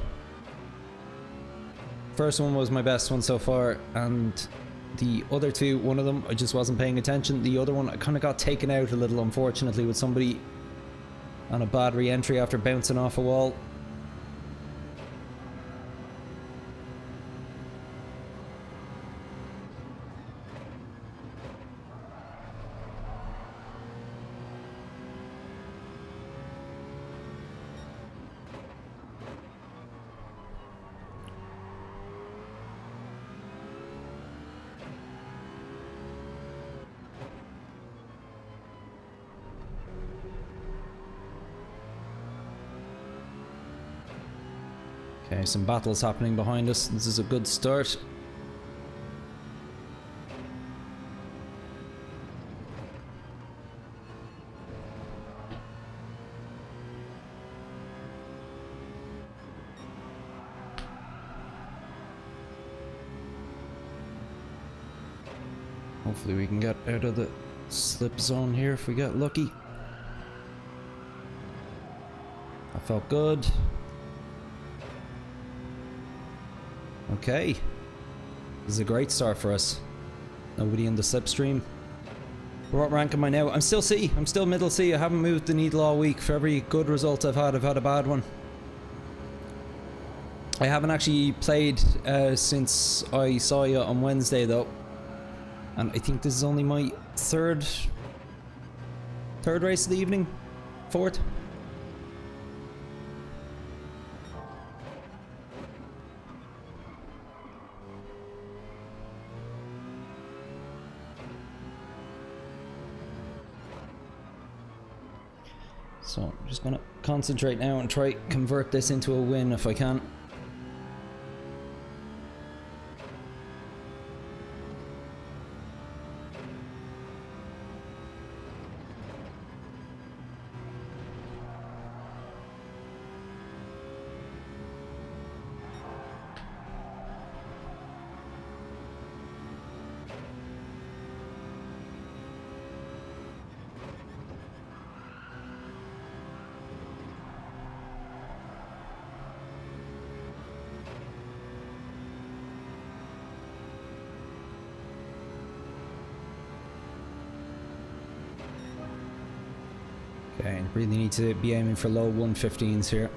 First one was my best one so far, and The other two, one of them I just wasn't paying attention. The other one I kind of got taken out a little, unfortunately, with somebody on a bad re-entry after bouncing off a wall. Okay, some battles happening behind us. This is a good start. Hopefully we can get out of the slip zone here if we get lucky. That felt good. Okay, this is a great start for us. Nobody in the slipstream. What rank am I now? I'm still C. I'm still middle C. I haven't moved the needle all week. For every good result I've had a bad one. I haven't actually played since I saw you on Wednesday though. And I think this is only my third race of the evening? Fourth? So I'm just gonna concentrate now and try convert this into a win if I can. Okay, really need to be aiming for low 115s here.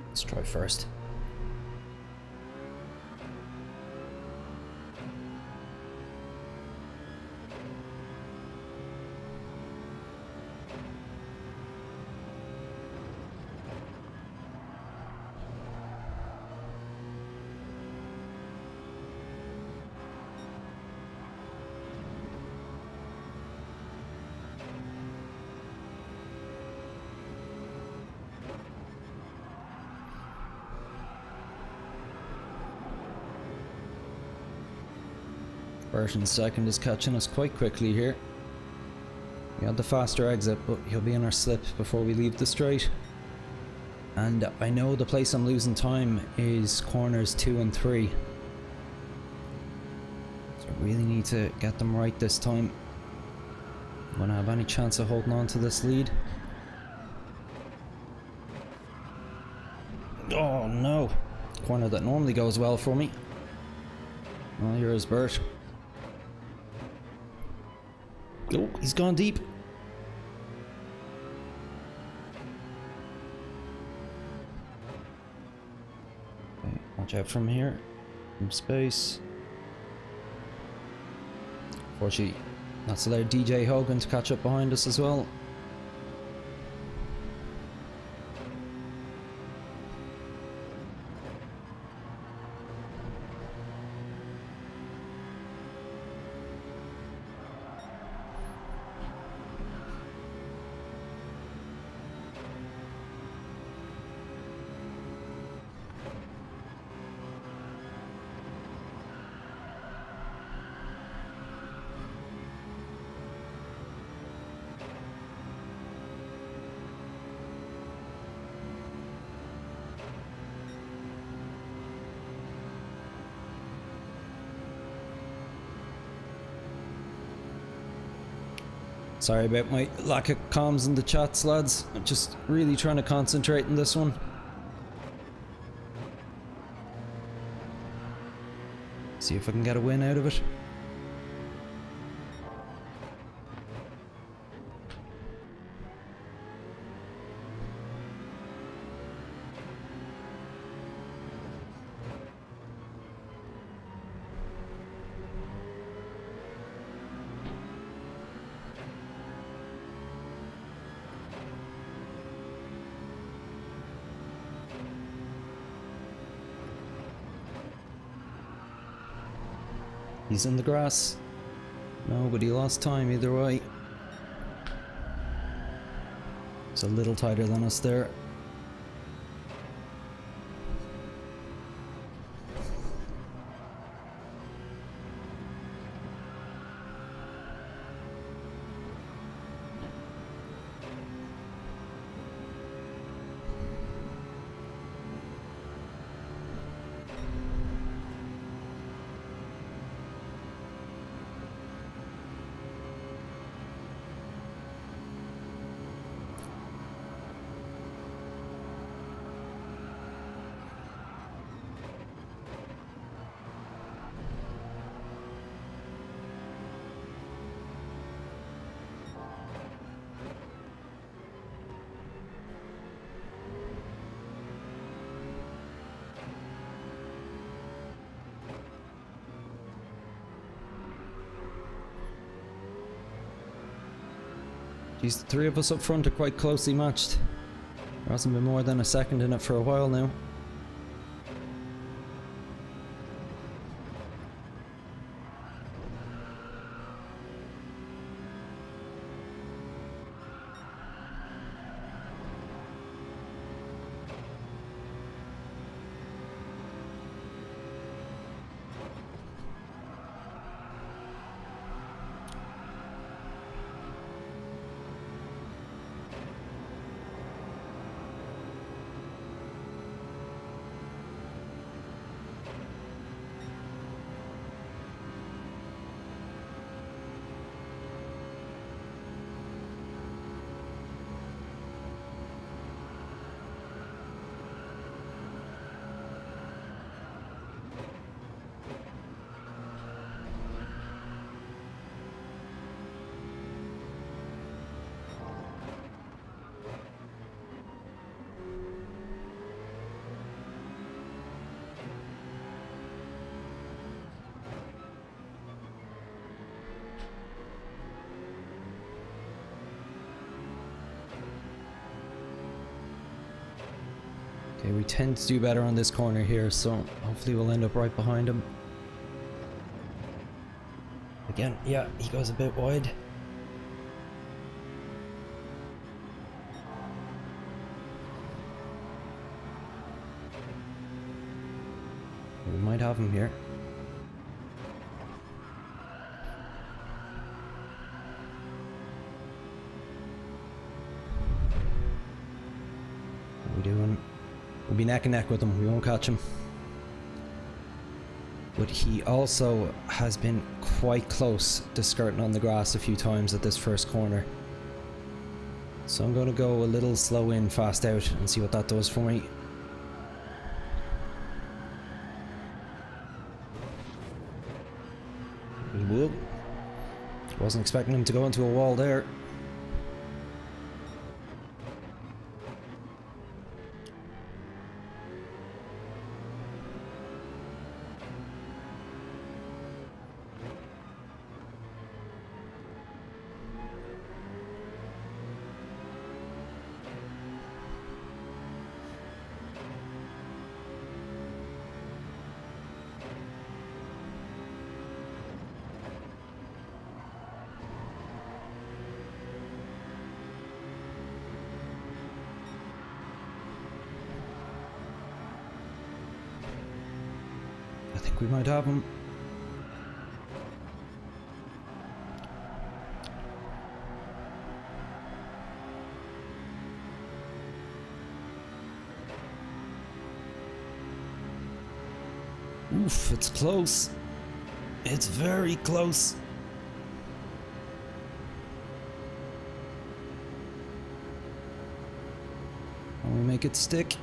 Let's try first. Version second is catching us quite quickly here. We had the faster exit, but he'll be in our slip before we leave the straight. And I know the place I'm losing time is corners 2 and 3. So I really need to get them right this time. I'm gonna have any chance of holding on to this lead. Oh no! Corner that normally goes well for me. Oh, here is Bert. Oh, he's gone deep. Okay, watch out from here. From space. Unfortunately, that's allowed DJ Hogan to catch up behind us as well. Sorry about my lack of comms in the chats, lads. I'm just really trying to concentrate in this one. See if I can get a win out of it. He's in the grass. No, but he lost time either way. It's a little tighter than us there. Geez, the three of us up front are quite closely matched. There hasn't been more than a second in it for a while now. Okay, we tend to do better on this corner here, so hopefully we'll end up right behind him. Again, yeah, he goes a bit wide. We might have him here. What are we doing? We'll be neck and neck with him, we won't catch him. But he also has been quite close to skirting on the grass a few times at this first corner. So I'm going to go a little slow in, fast out and see what that does for me. He will. Wasn't expecting him to go into a wall there. I think we might have him. Oof, it's close. It's very close. make it stick.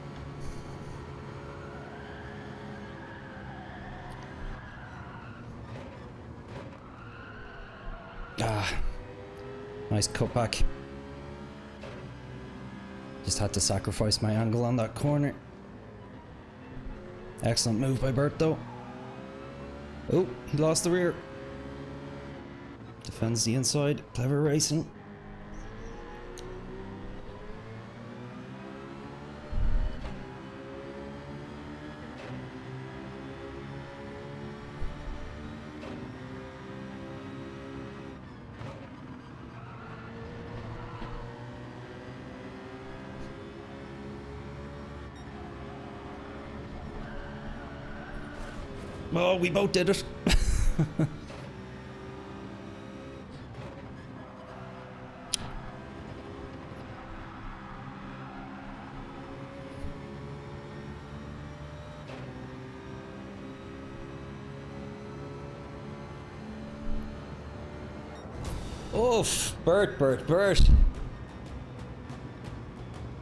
Ah, nice cutback. Just had to sacrifice my angle on that corner. Excellent move by Bert though. Oh, he lost the rear. Defends the inside. Clever racing. Oh, we both did it. Oof, Bert.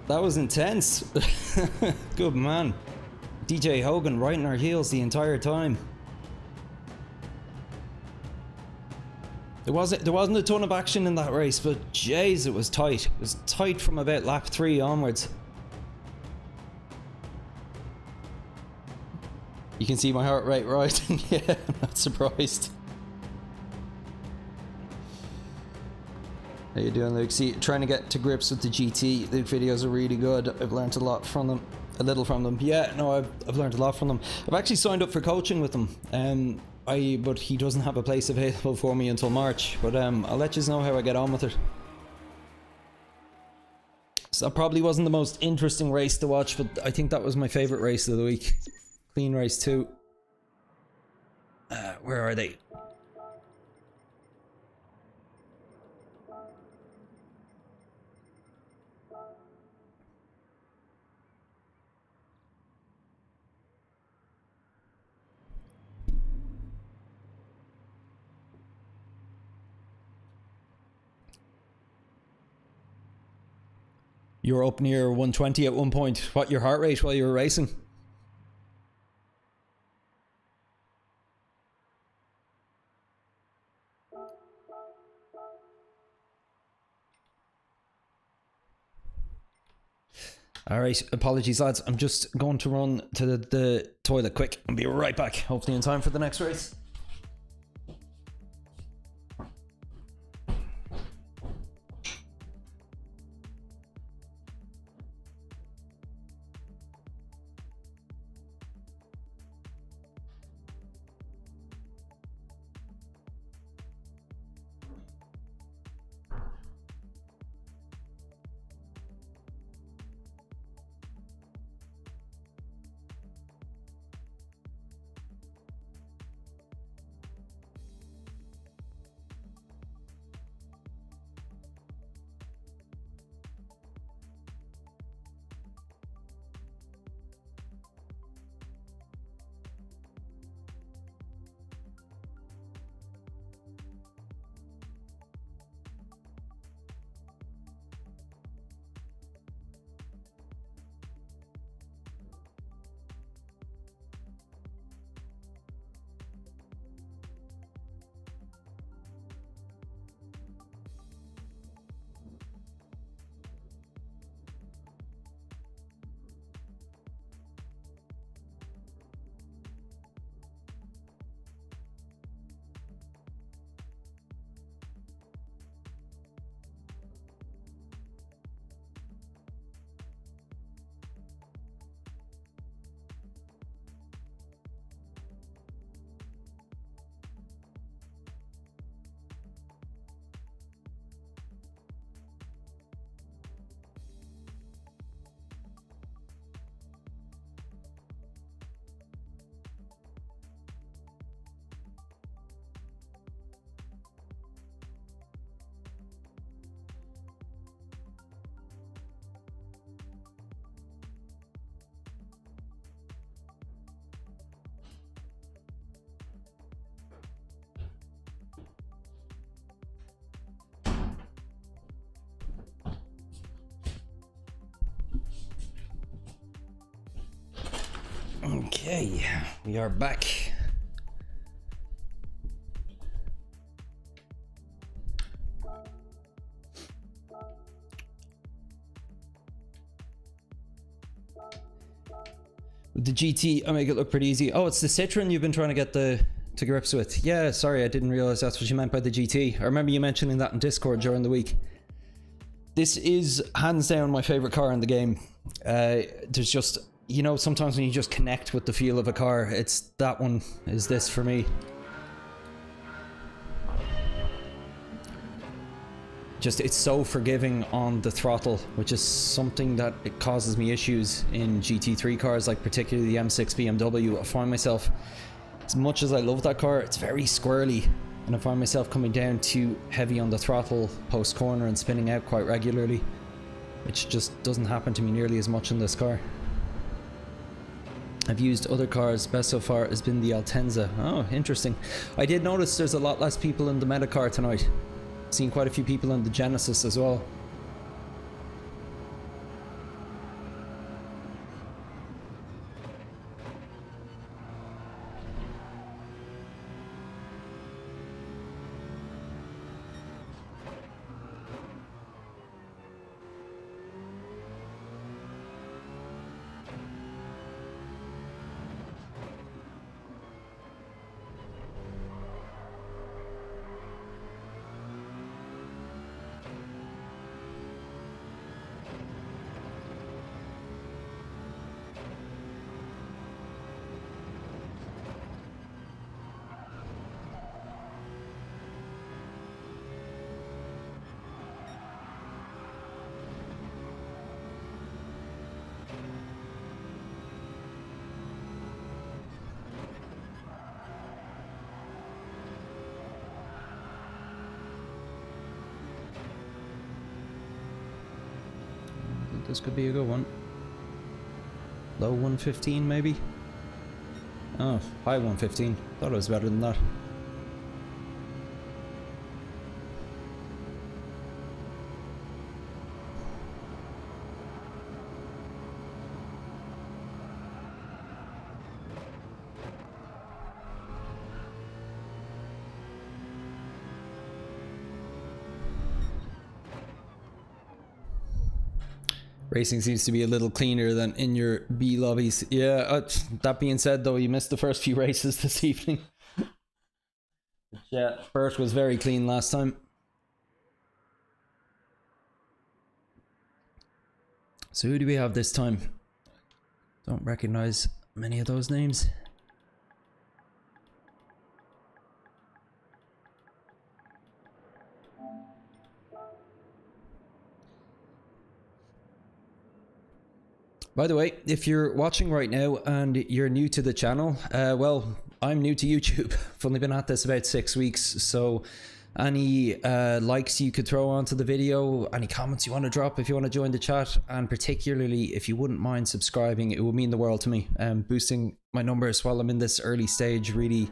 That was intense. Good man. DJ Hogan right in our heels the entire time. There wasn't a ton of action in that race, but jeez, it was tight. It was tight from about lap 3 onwards. You can see my heart rate rising. Yeah, I'm not surprised. How you doing, Luke? See, trying to get to grips with the GT. The videos are really good. I've learned a lot from them. A little from them. Yeah, no, I've learned a lot from them. I've actually signed up for coaching with them. But he doesn't have a place available for me until March. But I'll let you know how I get on with it. So that probably wasn't the most interesting race to watch, but I think that was my favorite race of the week. Clean race too. Where are they? You were up near 120 at one point. What, your heart rate while you were racing? Alright, apologies lads. I'm just going to run to the toilet quick and be right back. Hopefully in time for the next race. Okay, we are back. With the GT, I make it look pretty easy. Oh, it's the Citroen you've been trying to get to grips with. Yeah, sorry, I didn't realize that's what you meant by the GT. I remember you mentioning that in Discord during the week. This is hands down my favorite car in the game. There's just, you know, sometimes when you just connect with the feel of a car, it's that one is this for me. Just, it's so forgiving on the throttle, which is something that it causes me issues in GT3 cars, like particularly the M6 BMW. I find myself, as much as I love that car, it's very squirrely, and I find myself coming down too heavy on the throttle post corner and spinning out quite regularly, which just doesn't happen to me nearly as much in this car. I've used other cars, best so far has been the Altenza. Oh, interesting. I did notice there's a lot less people in the Meta car tonight. Seen quite a few people in the Genesis as well. This could be a good one. Low 115 maybe? Oh, high 115. Thought it was better than that. Racing seems to be a little cleaner than in your B lobbies. Yeah, that being said though, you missed the first few races this evening. Yeah, Bert was very clean last time. So who do we have this time? Don't recognize many of those names. By the way, if you're watching right now and you're new to the channel, well, I'm new to YouTube. I've only been at this about 6 weeks, so any likes you could throw onto the video, any comments you want to drop if you want to join the chat, and particularly if you wouldn't mind subscribing, it would mean the world to me. Boosting my numbers while I'm in this early stage really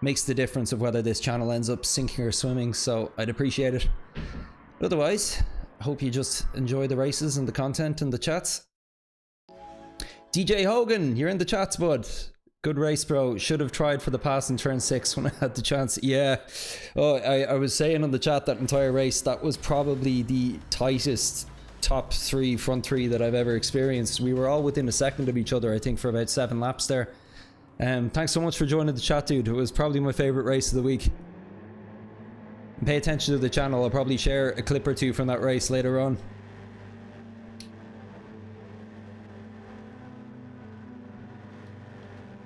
makes the difference of whether this channel ends up sinking or swimming, so I'd appreciate it. But otherwise, I hope you just enjoy the races and the content and the chats. DJ Hogan, you're in the chats, bud. Good race, bro. Should have tried for the pass in turn 6 when I had the chance. Yeah. Oh, I was saying on the chat that entire race, that was probably the tightest top 3, front 3 that I've ever experienced. We were all within a second of each other, I think, for about 7 laps there. Thanks so much for joining the chat, dude. It was probably my favorite race of the week. And pay attention to the channel. I'll probably share a clip or 2 from that race later on.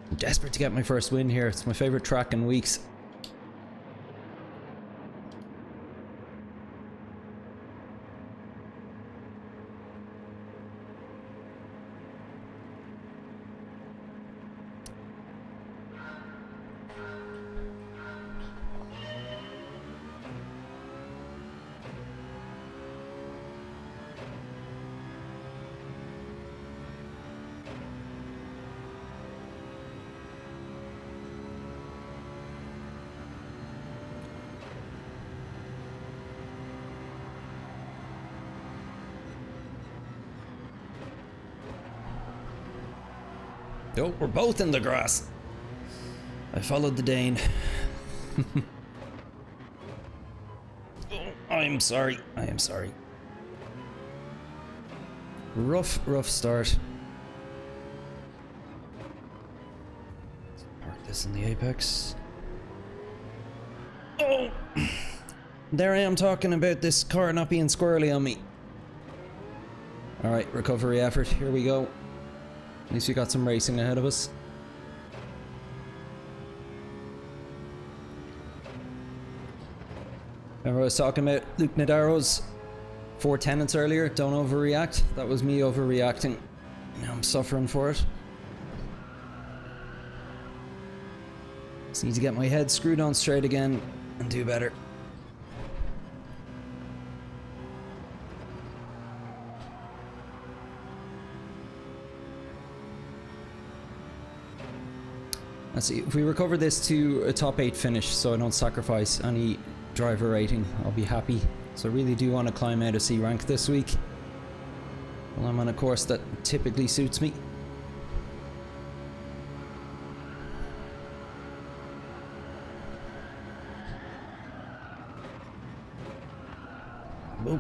I'm desperate to get my first win here. It's my favorite track in weeks. Oh, we're both in the grass. I followed the Dane. Oh, I am sorry. I am sorry. Rough start. Park this in the apex. Oh! There I am talking about this car not being squirrely on me. Alright, recovery effort. Here we go. At least we got some racing ahead of us. Remember I was talking about Luke Nadaro's 4 tenets earlier? Don't overreact. That was me overreacting. Now I'm suffering for it. Just need to get my head screwed on straight again and do better. Let's see, if we recover this to a top 8 finish so I don't sacrifice any driver rating, I'll be happy. So I really do want to climb out of C rank this week. Well, I'm on a course that typically suits me. Whoa. I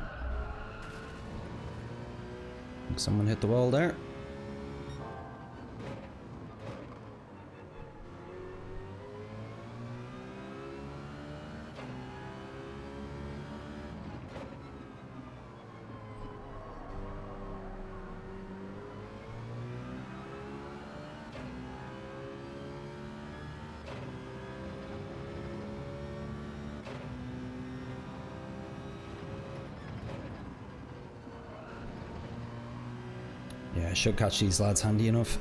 think someone hit the wall there. Yeah, I should catch these lads handy enough.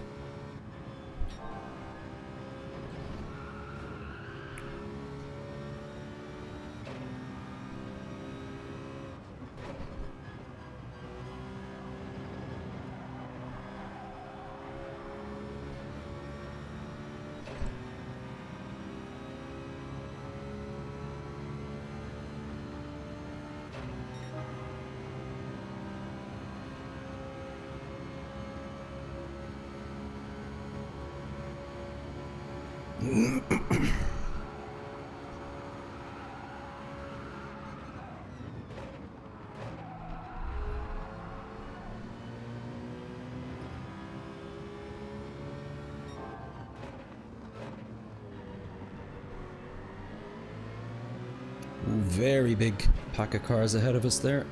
Very big pack of cars ahead of us there.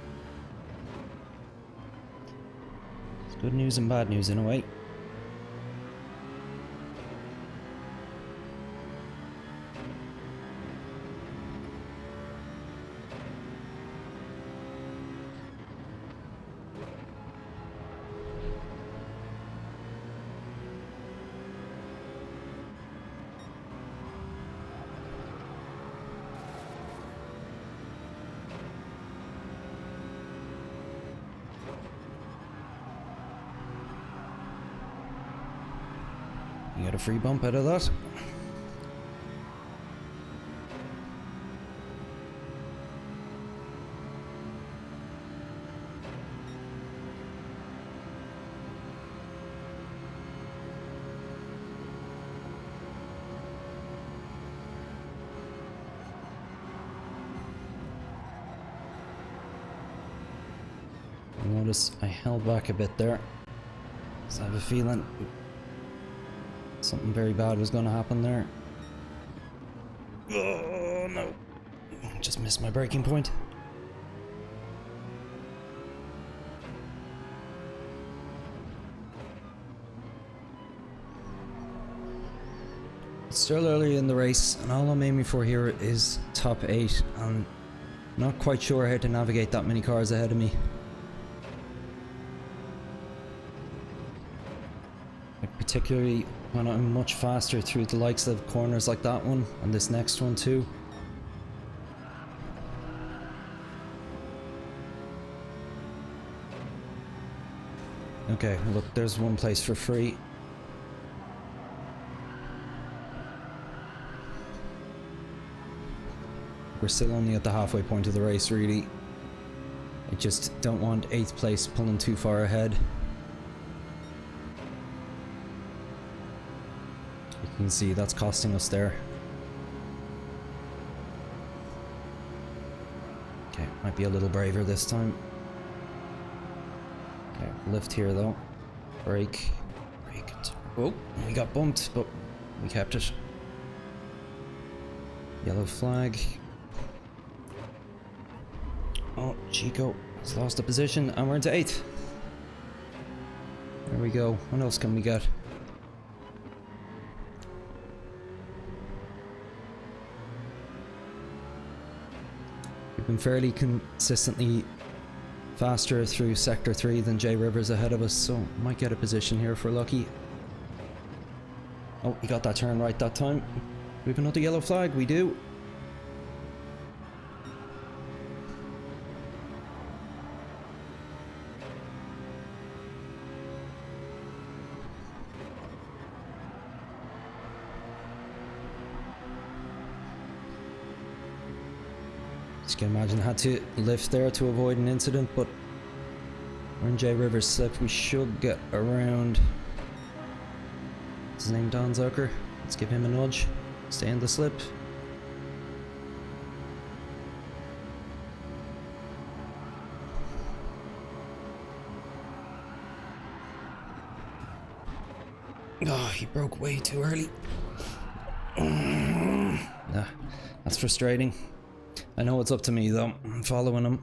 It's good news and bad news in a way. You get a free bump out of that. Notice I held back a bit there, so I have a feeling something very bad was going to happen there. Oh no, just missed my braking point. It's still early in the race and all I'm aiming for here is top 8. I'm not quite sure how to navigate that many cars ahead of me. Particularly when I'm much faster through the likes of corners like that one and this next one too. Okay, look, there's one place for free. We're still only at the halfway point of the race really. I just don't want 8th place pulling too far ahead. You can see that's costing us there. Okay, might be a little braver this time. Okay, lift here though. Brake. Brake. Oh, we got bumped, but we kept it. Yellow flag. Oh, Chico has lost a position and we're into 8th. There we go. What else can we get? We've been fairly consistently faster through Sector 3 than J Rivers ahead of us, so might get a position here if we're lucky. Oh, he got that turn right that time. We have another yellow flag, we do. As you can imagine, had to lift there to avoid an incident, but we're in J Rivers slip. We should get around. What's his name? Don Zucker. Let's give him a nudge. Stay in the slip. Oh, he broke way too early. Nah, that's frustrating. I know it's up to me though. I'm following him.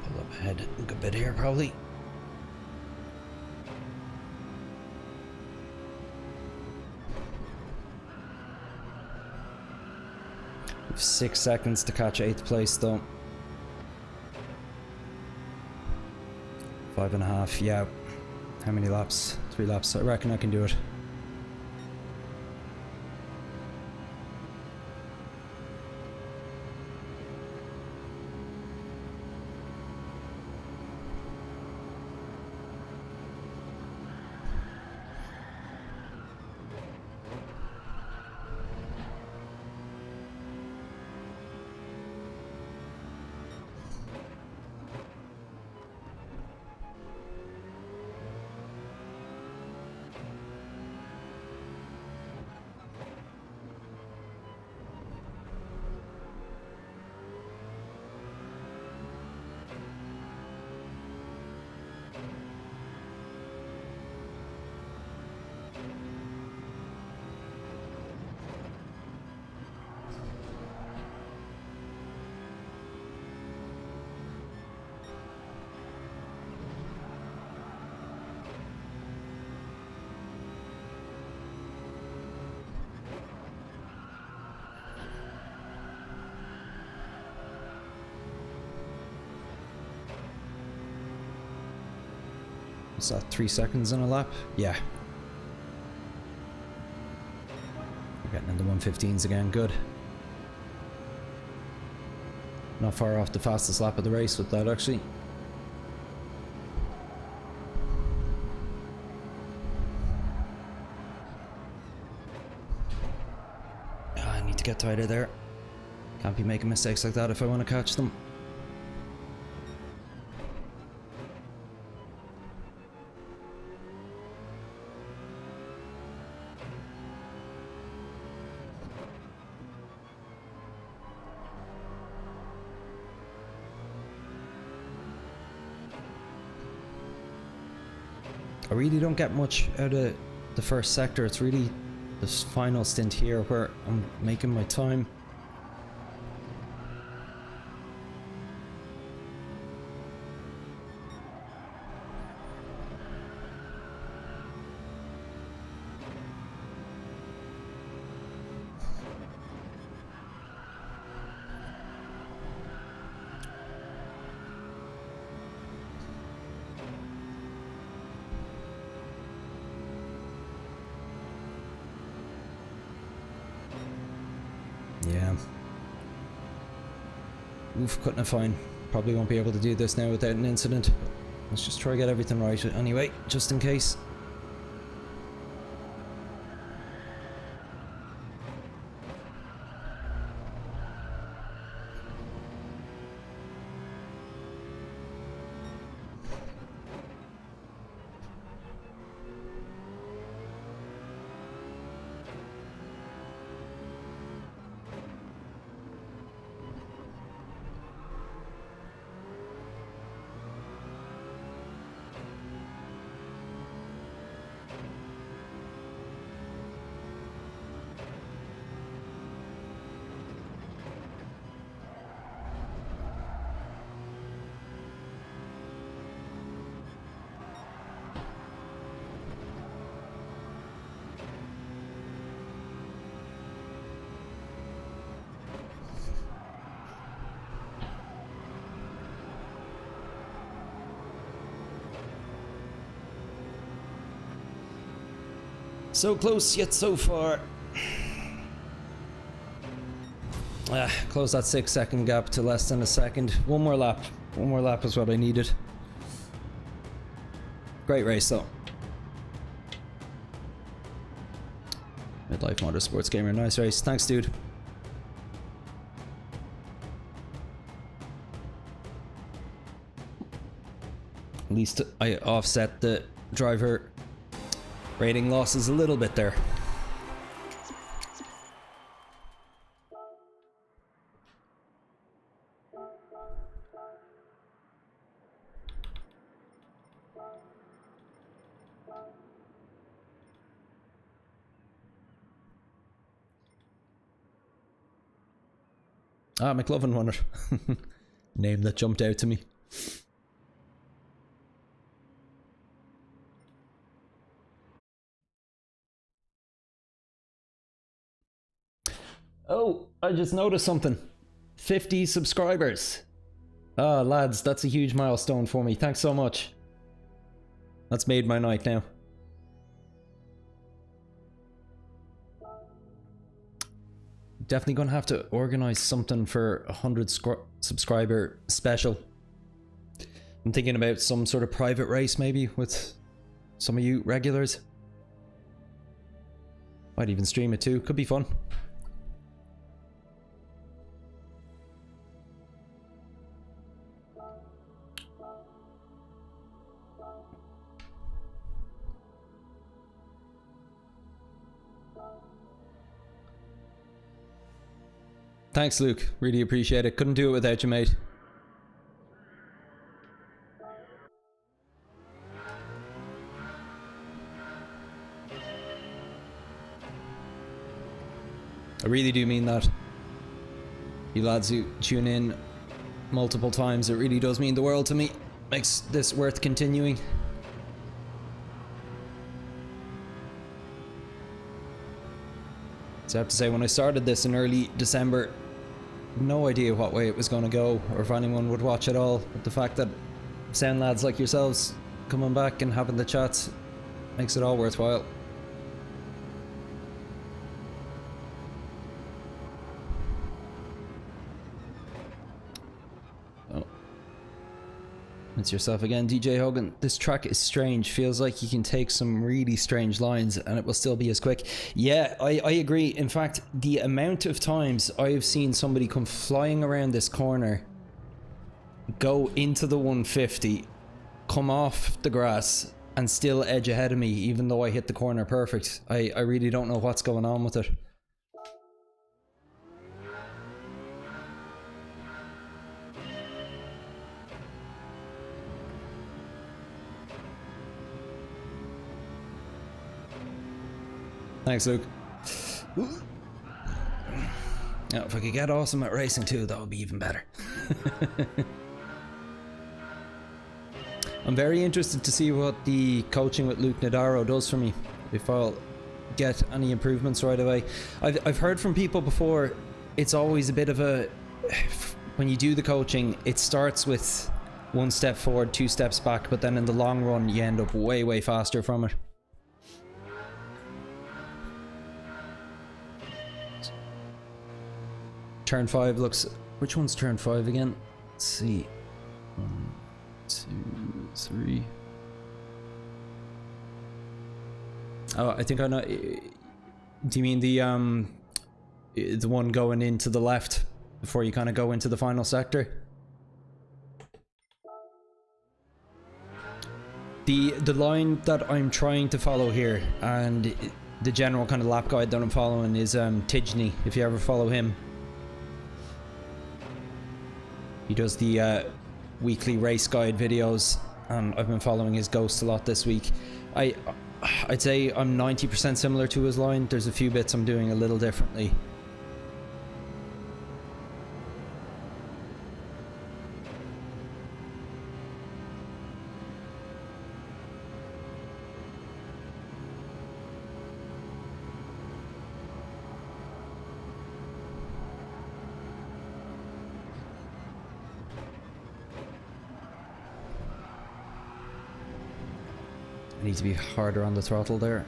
Pull up ahead a good bit here, probably. We've 6 seconds to catch 8th place, though. 5.5, yeah. How many laps? 3 laps. I reckon I can do it. Is that 3 seconds in a lap? Yeah. We're getting into 115s again, good. Not far off the fastest lap of the race with that, actually. I need to get tighter there. Can't be making mistakes like that if I want to catch them. I really don't get much out of the first sector. It's really this final stint here where I'm making my time. Oof, cutting it fine. Probably won't be able to do this now without an incident. Let's just try to get everything right anyway, just in case. So close, yet so far. Close that 6-second gap to less than a second. One more lap. One more lap is what I needed. Great race though. Midlife Motorsports Gamer, nice race. Thanks, dude. At least I offset the driver rating losses a little bit there. Ah, McLaren won it. Name that jumped out to me. Oh, I just noticed something. 50 subscribers. Ah, lads, that's a huge milestone for me. Thanks so much. That's made my night now. Definitely gonna have to organize something for a 100 subscriber special. I'm thinking about some sort of private race maybe with some of you regulars. Might even stream it too. Could be fun. Thanks, Luke. Really appreciate it. Couldn't do it without you, mate. I really do mean that. You lads who tune in multiple times, it really does mean the world to me. Makes this worth continuing. So I have to say, when I started this in early December, no idea what way it was going to go or if anyone would watch at all. But the fact that sound lads like yourselves coming back and having the chats makes it all worthwhile. It's yourself again, DJ Hogan. This track is strange. Feels like you can take some really strange lines and it will still be as quick. Yeah, I agree. In fact, the amount of times I've seen somebody come flying around this corner, go into the 150, come off the grass and still edge ahead of me even though I hit the corner perfect. I really don't know what's going on with it. Thanks, Luke. Now, if I could get awesome at racing too, that would be even better. I'm very interested to see what the coaching with Luke Nadaro does for me, if I'll get any improvements right away. I've heard from people before, it's always a bit of a... When you do the coaching, it starts with 1 step forward, 2 steps back, but then in the long run, you end up way, way faster from it. Turn 5 looks Which one's turn 5 again? Let's see. 1, 2, 3. Oh, I think I know. Do you mean the one going into the left before you kind of go into the final sector? The line that I'm trying to follow here, and the general kind of lap guide that I'm following, is Tijni, if you ever follow him. He does the weekly race guide videos, and I've been following his Ghost a lot this week. I'd say I'm 90% similar to his line. There's a few bits I'm doing a little differently. I need to be harder on the throttle there.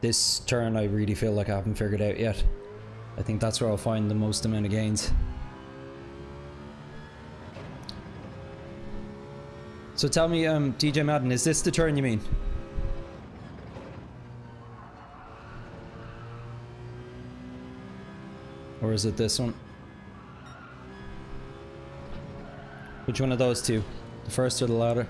This turn I really feel like I haven't figured out yet. I think that's where I'll find the most amount of gains. So tell me, DJ Madden, is this the turn you mean? Or is it this one? Which one of those two? The first or the latter?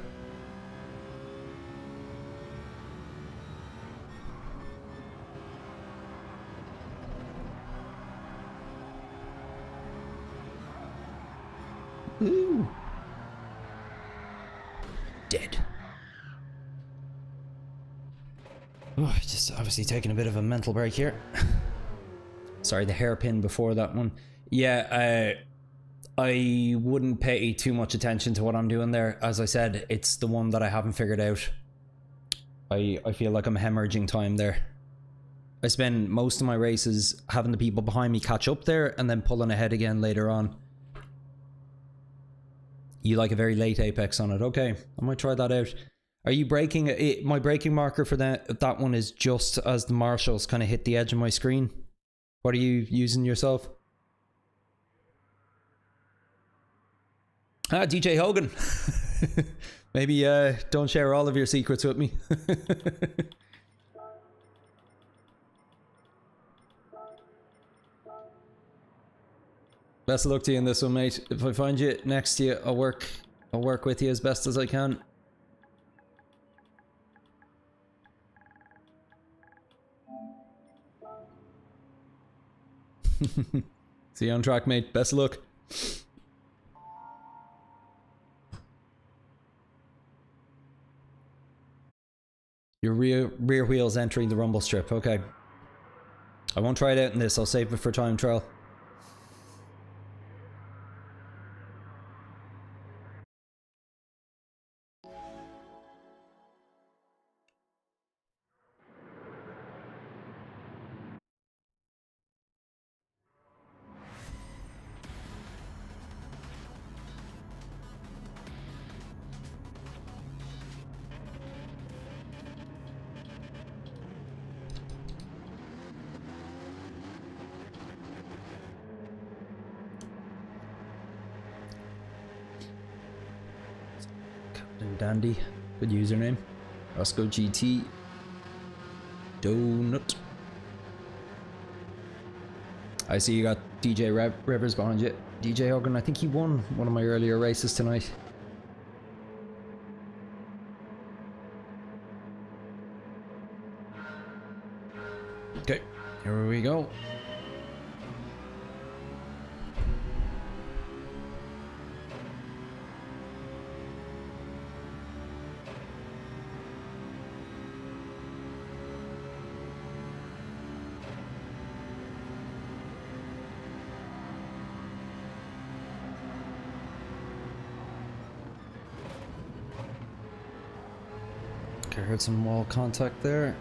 Ooh. Dead. Oh, just obviously taking a bit of a mental break here. Sorry, the hairpin before that one. Yeah, I wouldn't pay too much attention to what I'm doing there. As I said, it's the one that I haven't figured out. I feel like I'm hemorrhaging time there. I spend most of my races having the people behind me catch up there and then pulling ahead again later on. You like a very late apex on it. Okay, I might try that out. Are you braking? My braking marker for that one is just as the marshals kind of hit the edge of my screen. What are you using yourself? Ah, DJ Hogan. Maybe don't share all of your secrets with me. Best of luck to you in this one, mate. If I find you next to you, I'll work with you as best as I can. See you on track, mate. Best of luck. Your rear wheel's entering the rumble strip. Okay. I won't try it out in this. I'll save it for time trial. Dandy, good username. Roscoe GT Donut. I see you got DJ Rivers behind you. DJ Hogan, I think he won one of my earlier races tonight. Okay, here we go. I heard some wall contact there.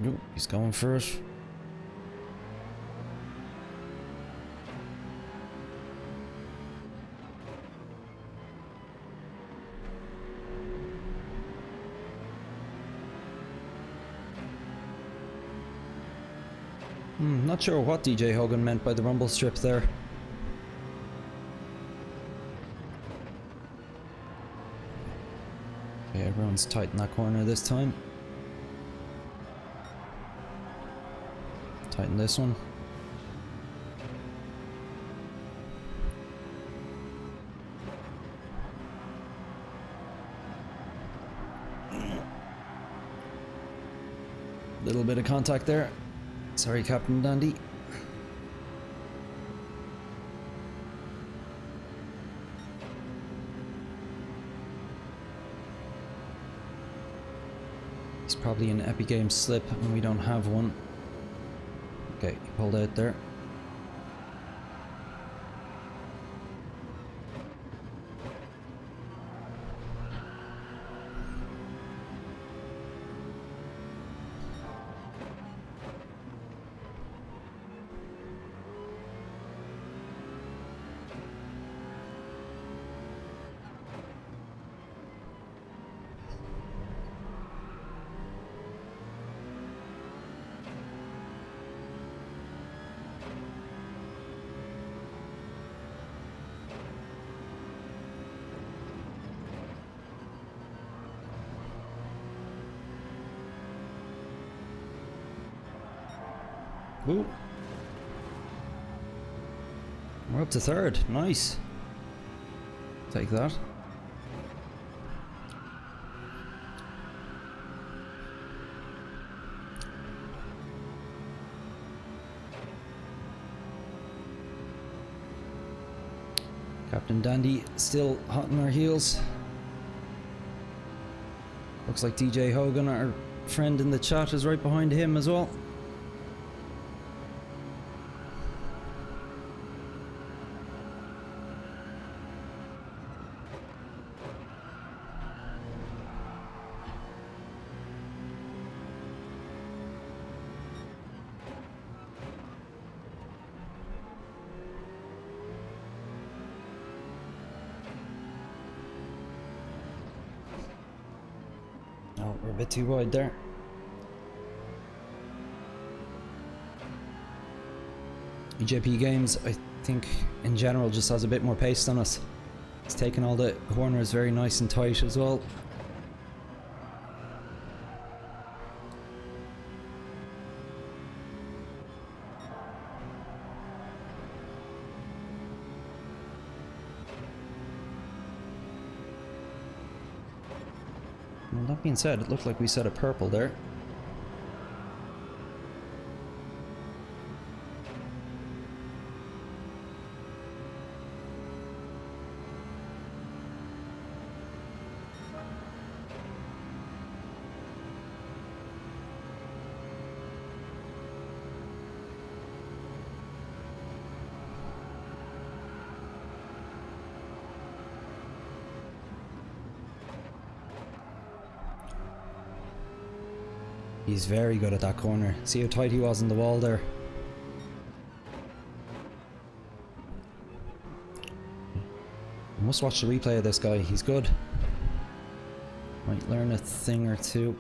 Nope, he's going for it. Not sure what DJ Hogan meant by the rumble strip there. Okay, everyone's tight in that corner this time. Tighten this one. Little bit of contact there. Sorry, Captain Dandy. It's probably an Epic Games slip and we don't have one. Okay, he pulled out there. Ooh. We're up to third. Nice. Take that. Captain Dandy still hot on our heels. Looks like DJ Hogan, our friend in the chat, is right behind him as well. Oh, we're a bit too wide there. EJP Games, I think, in general, just has a bit more pace than us. It's taking all the corners very nice and tight as well. Well, that being said, it looked like we set a purple there. He's very good at that corner. See how tight he was in the wall there. I must watch the replay of this guy. He's good. Might learn a thing or two.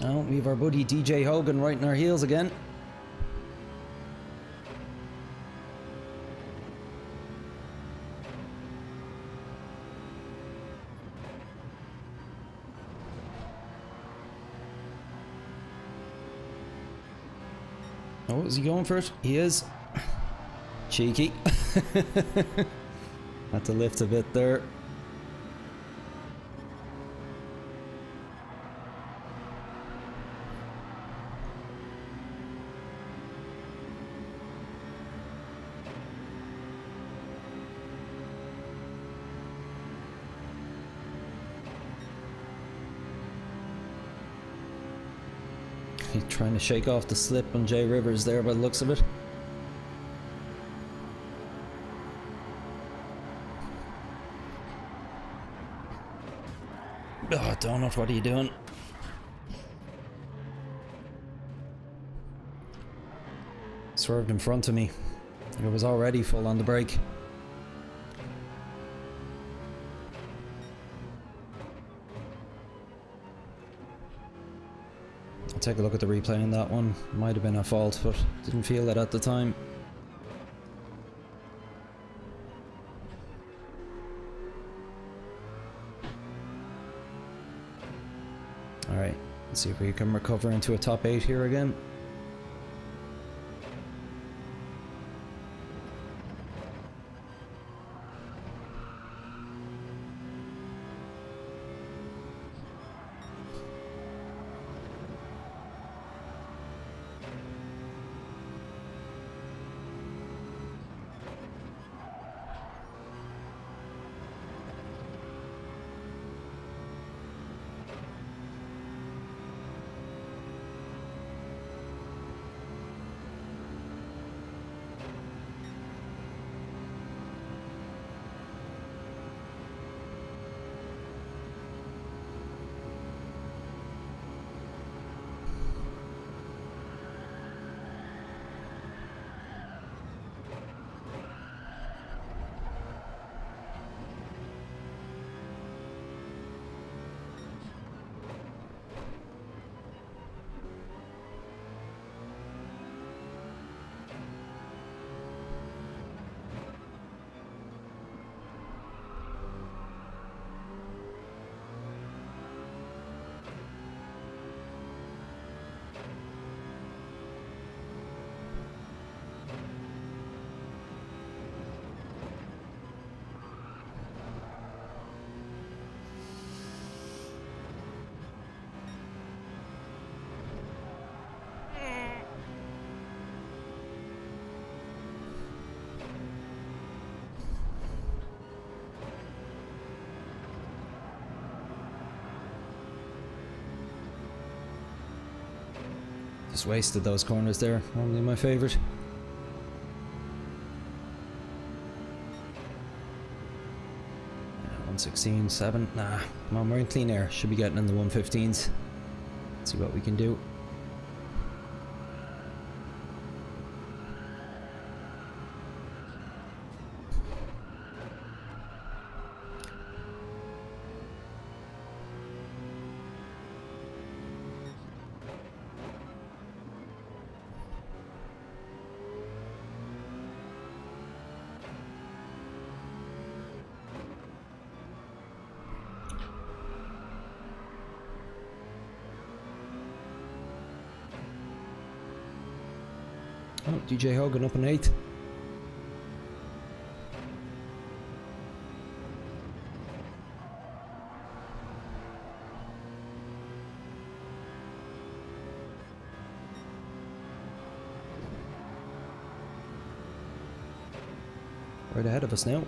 Oh, we have our buddy DJ Hogan right in our heels again. Oh, is he going for it? He is. Cheeky. Had to lift a bit there. He's trying to shake off the slip on Jay Rivers there by the looks of it. Oh, Donut, what are you doing? Swerved in front of me. It was already full on the brake. Take a look at the replay on that one. Might have been a fault, but didn't feel it at the time. Alright, let's see if we can recover into a top 8 here again. Just wasted those corners there, normally my favourite. 116, 7, nah, come on, we're in clean air, should be getting in the 115s. Let's see what we can do. Oh, DJ Hogan up in 8th. Right ahead of us now.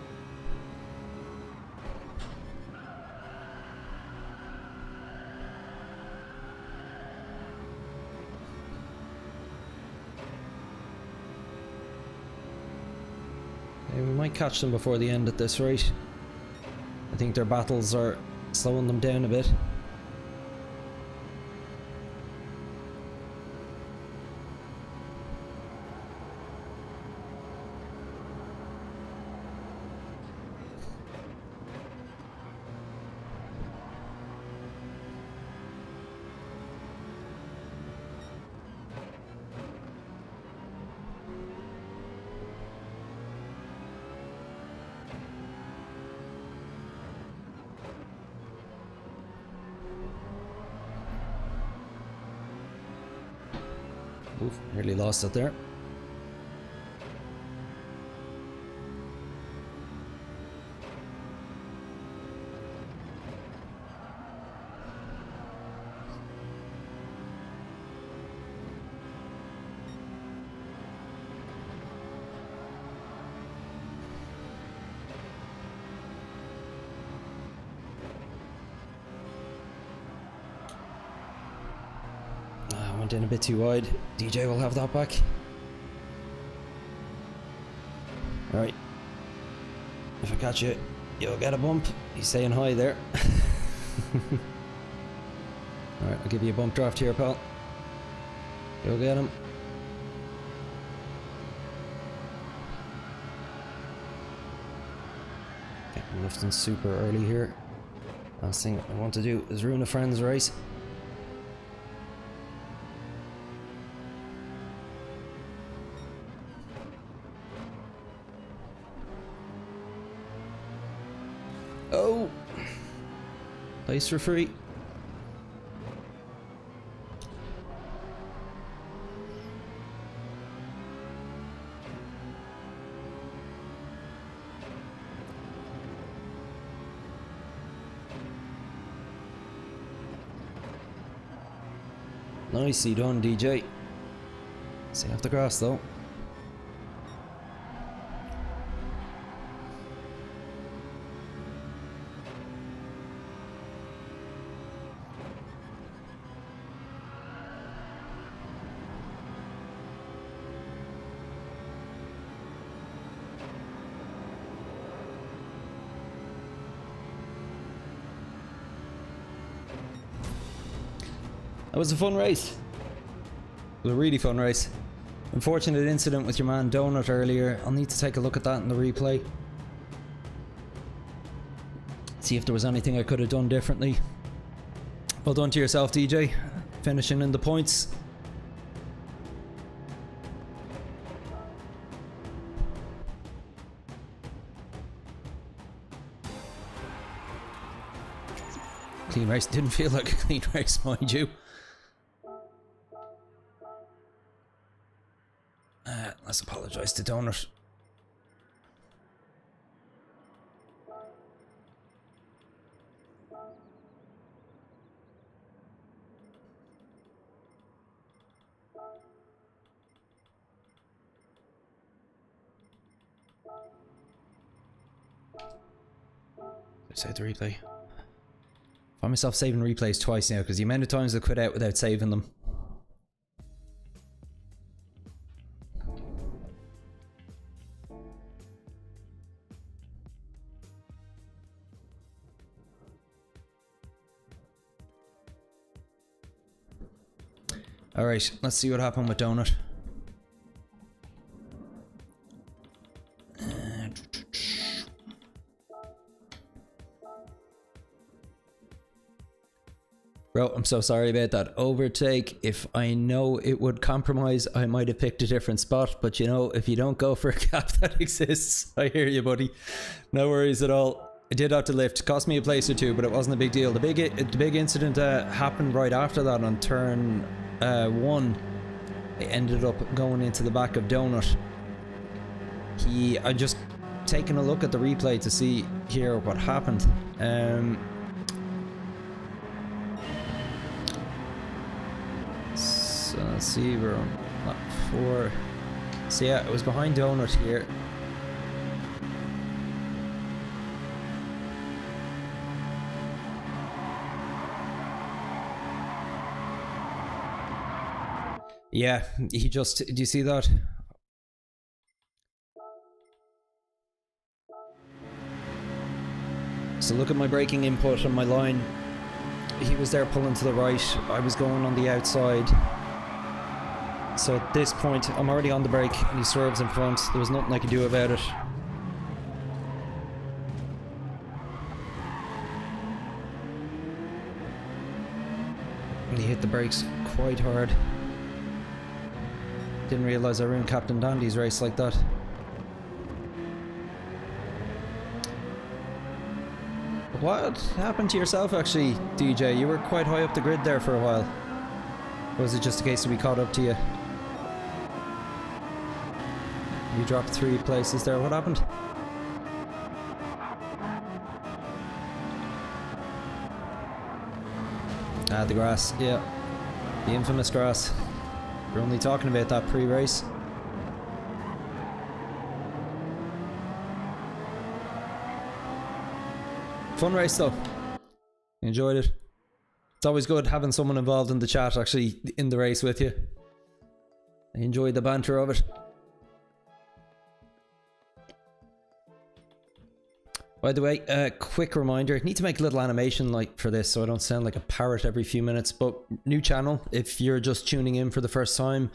We might catch them before the end at this rate. I think their battles are slowing them down a bit. Oof, nearly lost it there. Went in a bit too wide. DJ will have that back. Alright. If I catch you, you'll get a bump. He's saying hi there. Alright, I'll give you a bump draft here, pal. You'll get him. Okay, I'm lifting super early here. Last thing I want to do is ruin a friend's race. Oh! Place for free. Nicely done, DJ. Stay off the grass though. That was a fun race. It was a really fun race. Unfortunate incident with your man Donut earlier. I'll need to take a look at that in the replay. See if there was anything I could have done differently. Well done to yourself, DJ. Finishing in the points. Clean race. Didn't feel like a clean race, mind you. Let's apologise to Donut. Save the replay. I find myself saving replays twice now because the amount of times I quit out without saving them. Alright, let's see what happened with Donut. Bro, I'm so sorry about that overtake. If I know it would compromise, I might have picked a different spot. But you know, if you don't go for a gap that exists, I hear you, buddy. No worries at all. I did have to lift. Cost me a place or two, but it wasn't a big deal. The big incident happened right after that on turn 1. I ended up going into the back of Donut. I just taken a look at the replay to see here what happened. So let's see, we're on lap 4. So yeah, it was behind Donut here. Yeah, he just, do you see that? So look at my braking input on my line. He was there pulling to the right, I was going on the outside. So at this point, I'm already on the brake and he swerves in front. There was nothing I could do about it. And he hit the brakes quite hard. Didn't realise I ruined Captain Dandy's race like that. What happened to yourself actually, DJ? You were quite high up the grid there for a while. Or was it just a case that we caught up to you? You dropped 3 places there. What happened? Ah, the grass. Yeah. The infamous grass. We're only talking about that pre-race. Fun race though. Enjoyed it. It's always good having someone involved in the chat actually in the race with you. I enjoyed the banter of it. By the way, a quick reminder, I need to make a little animation like for this so I don't sound like a parrot every few minutes, but new channel, if you're just tuning in for the first time,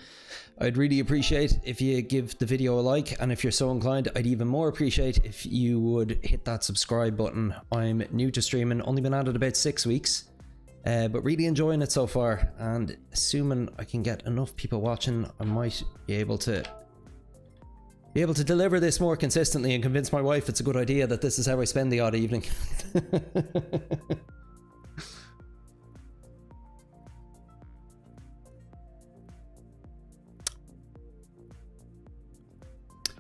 I'd really appreciate if you give the video a like, and if you're so inclined, I'd even more appreciate if you would hit that subscribe button. I'm new to streaming, only been at it about 6 weeks, but really enjoying it so far, and assuming I can get enough people watching, I might be able to be able to deliver this more consistently and convince my wife it's a good idea that this is how I spend the odd evening.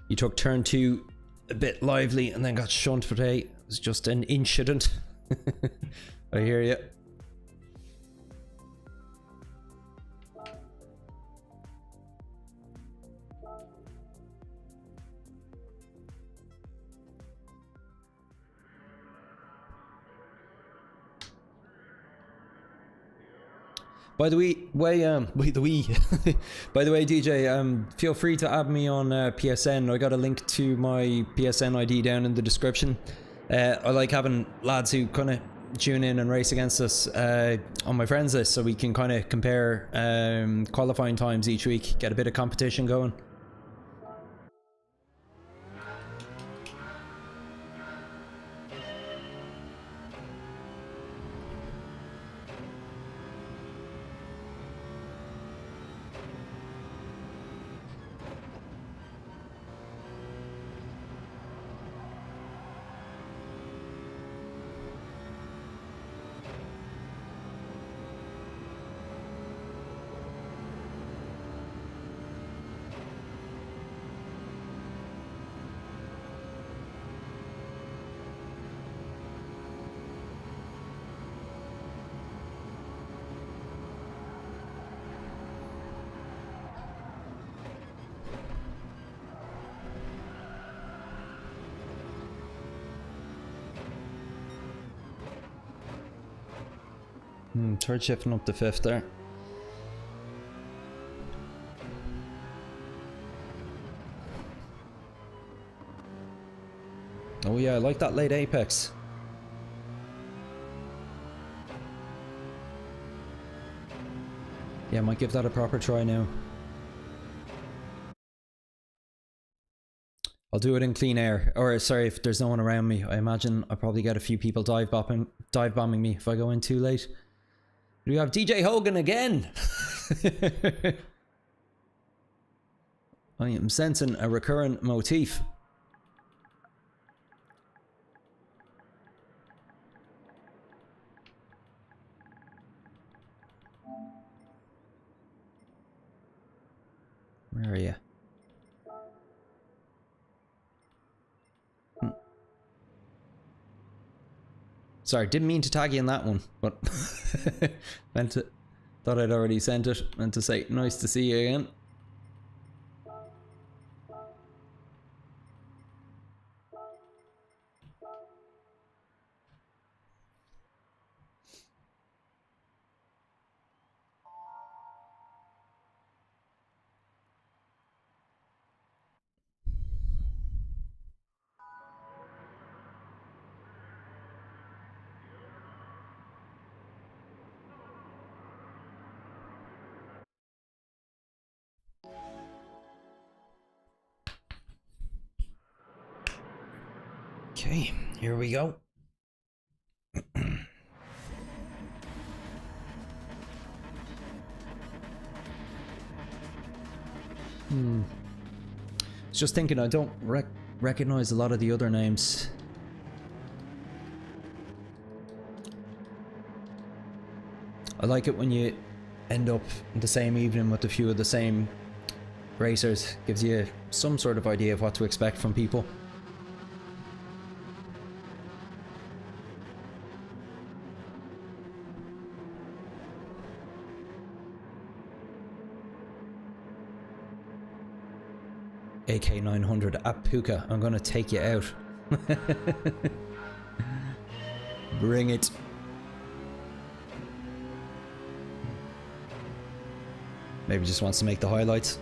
You took turn 2 a bit lively and then got shunt today. It was just an incident. I hear you. By the way, by the way, DJ, feel free to add me on PSN. I got a link to my PSN ID down in the description. I like having lads who kind of tune in and race against us on my friends list, so we can kind of compare qualifying times each week, get a bit of competition going. Third shifting up to 5th there. Oh yeah, I like that late apex. Yeah, I might give that a proper try now. I'll do it in clean air, or sorry, if there's no one around me. I imagine I'll probably get a few people dive bombing me if I go in too late. Do we have DJ Hogan again? I am sensing a recurrent motif. Where are you? Sorry, didn't mean to tag you in that one, but thought I'd already sent it. Meant to say nice to see you again. Okay, here we go. Was just thinking, I don't recognize a lot of the other names. I like it when you end up in the same evening with a few of the same racers. Gives you some sort of idea of what to expect from people. AK900 at Puka, I'm gonna take you out. Bring it. Maybe just wants to make the highlights.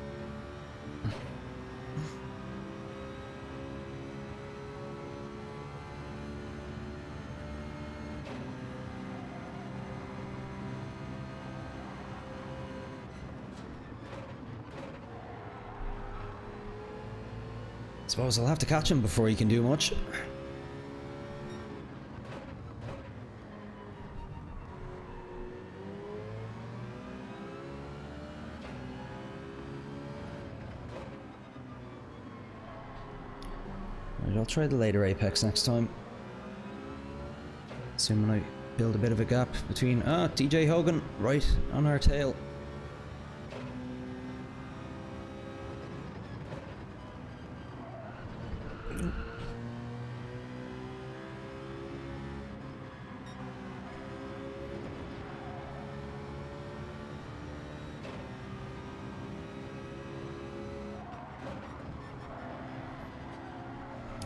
Suppose I'll have to catch him before he can do much. I'll try the later apex next time. Assuming I build a bit of a gap between... Ah, TJ Hogan, right on our tail.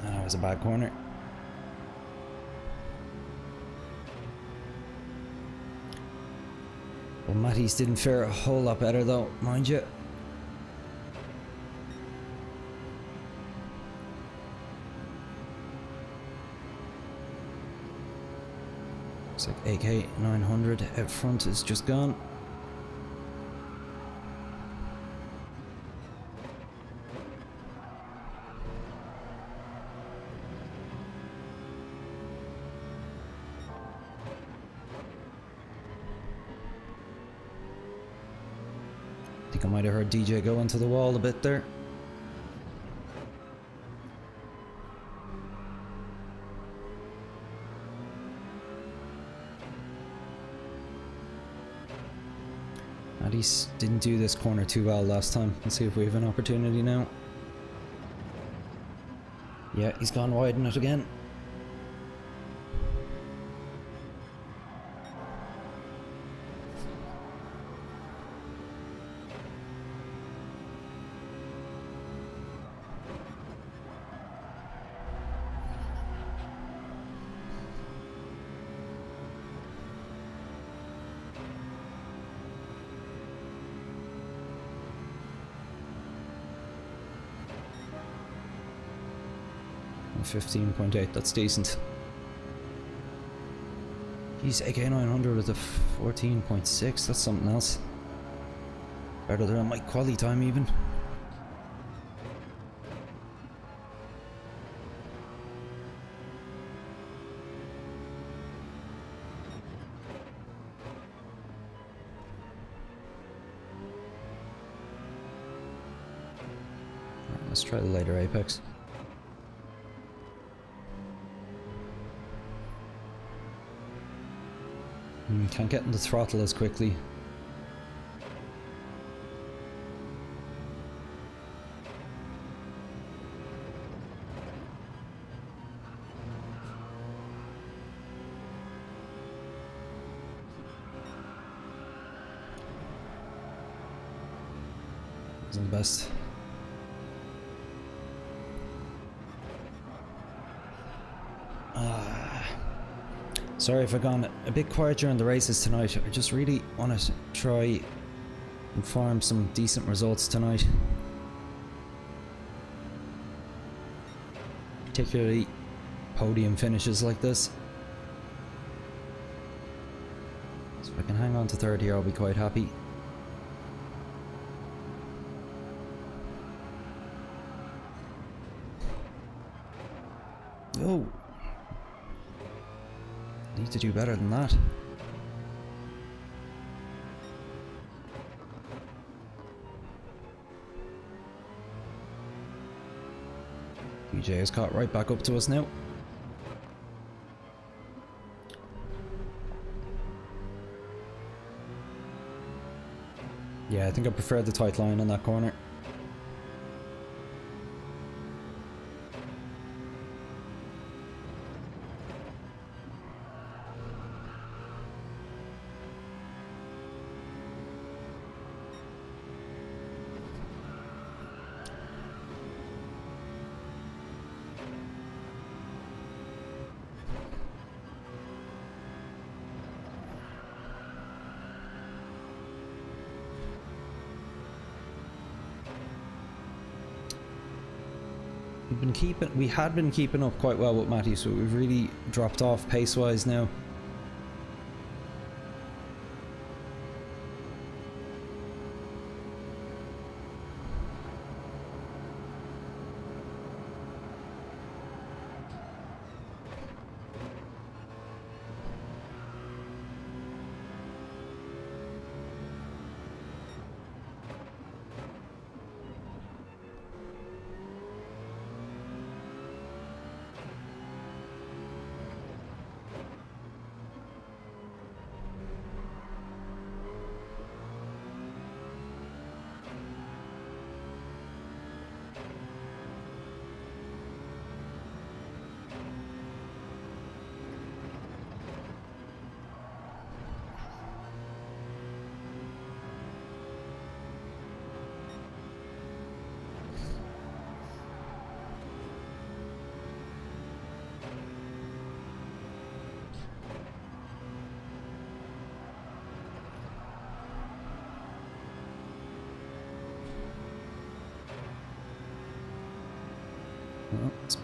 That was a bad corner. Well, Matty's didn't fare a whole lot better though, mind you. Looks like AK 900 out front is just gone. I think I might have heard DJ go into the wall a bit there. Matty's didn't do this corner too well last time. Let's see if we have an opportunity now. Yeah, he's gone wide in it again. And 15.8, that's decent. Geez, AK900 with a 14.6, that's something else. Better than my quali time even. Right, let's try the later apex. Can't get in the throttle as quickly. Isn't the best. Sorry if I've gone a bit quiet during the races tonight. I just really want to try and farm some decent results tonight. Particularly podium finishes like this. So if I can hang on to third here, I'll be quite happy. Oh! Need to do better than that. DJ has caught right back up to us now. Yeah, I think I prefer the tight line on that corner. We had been keeping up quite well with Matty, so we've really dropped off pace-wise now.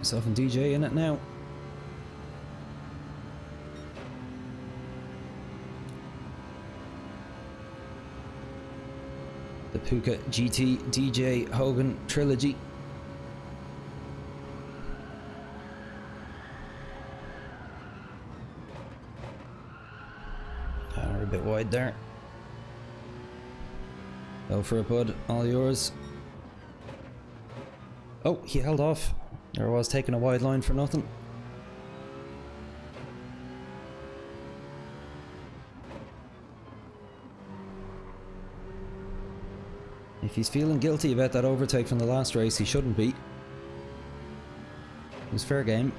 Myself and DJ in it now. The Puka GT DJ Hogan trilogy. We're a bit wide there. Go for it, bud. All yours. Oh, he held off. There was taking a wide line for nothing. If he's feeling guilty about that overtake from the last race, he shouldn't be. It was fair game.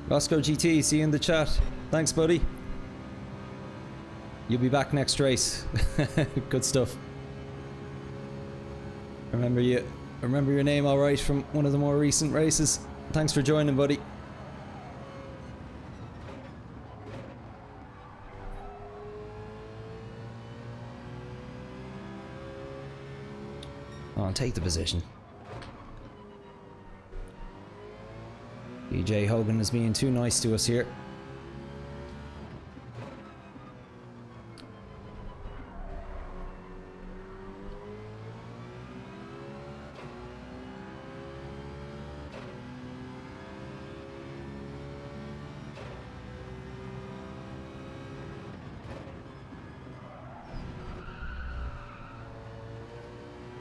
Roscoe GT, see you in the chat. Thanks, buddy. You'll be back next race. Good stuff. Remember your name all right from one of the more recent races. Thanks for joining, buddy. Oh, take the position. DJ Hogan is being too nice to us here.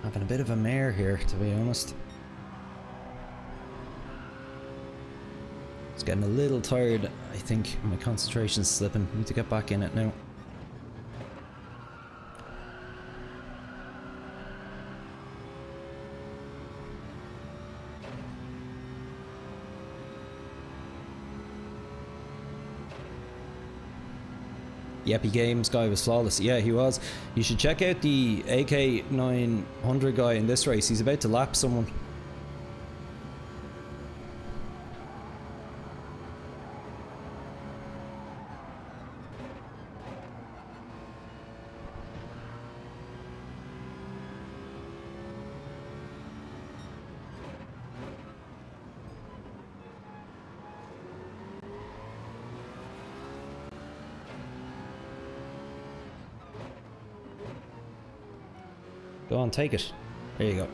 Having a bit of a mare here, to be honest. It's getting a little tired. I think my concentration's slipping. Need to get back in it now. Yeppy Games guy was flawless. Yeah, he was. You should check out the AK 900 guy in this race. He's about to lap someone. Go on, take it. There you go.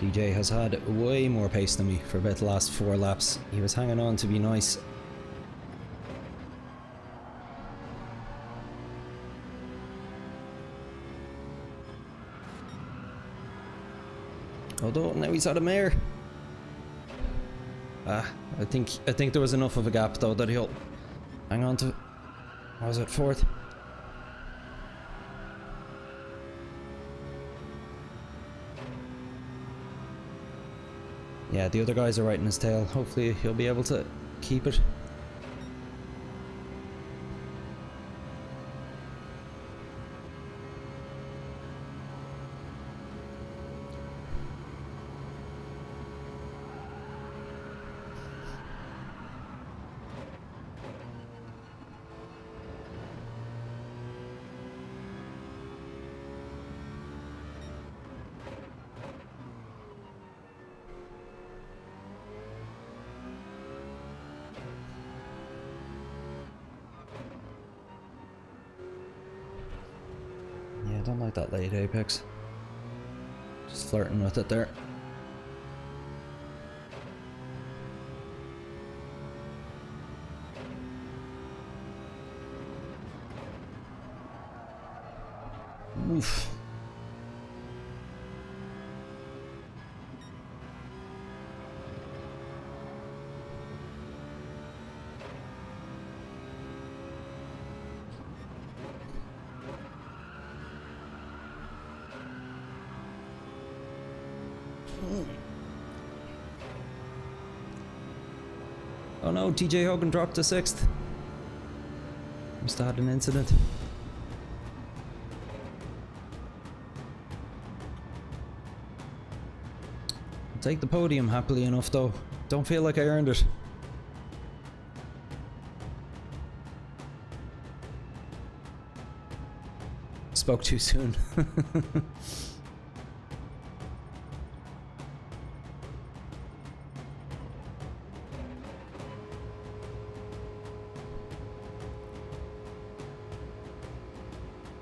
DJ has had way more pace than me for about the last 4 laps. He was hanging on to be nice. Although now he's out of mare. I think there was enough of a gap though that he'll hang on to. What was it, 4th? Yeah, the other guys are right in his tail. Hopefully he'll be able to keep it. Yeah, I don't like that late apex. Just flirting with it there. Oof. Oh no, TJ Hogan dropped to 6th. Must have had an incident. I'll take the podium happily enough though. Don't feel like I earned it. Spoke too soon.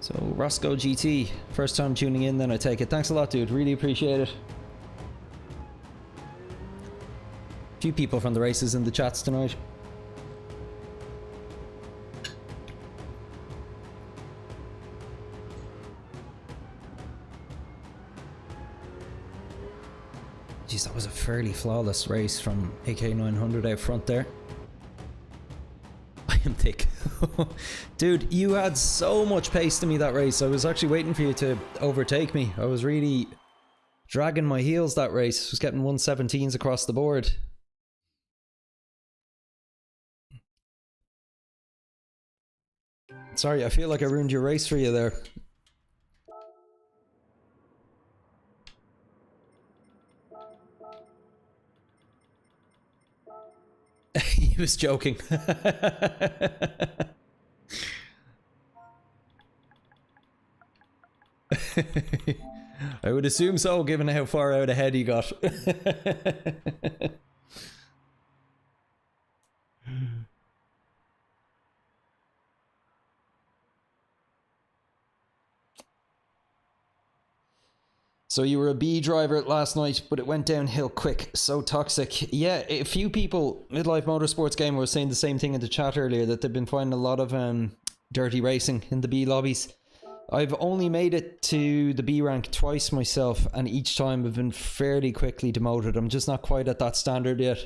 So, Roscoe GT, first time tuning in then I take it. Thanks a lot dude, really appreciate it. Few people from the races in the chats tonight. Jeez, that was a fairly flawless race from AK900 out front there. I am thick. Dude, you had so much pace to me that race. I was actually waiting for you to overtake me. I was really dragging my heels that race. I was getting 117s across the board. Sorry, I feel like I ruined your race for you there. He was joking. I would assume so, given how far out ahead he got. So you were a B driver last night, but it went downhill quick. So toxic. Yeah, a few people, Midlife Motorsports Gamer was saying the same thing in the chat earlier, that they've been finding a lot of dirty racing in the B lobbies. I've only made it to the B rank twice myself, and each time I've been fairly quickly demoted. I'm just not quite at that standard yet.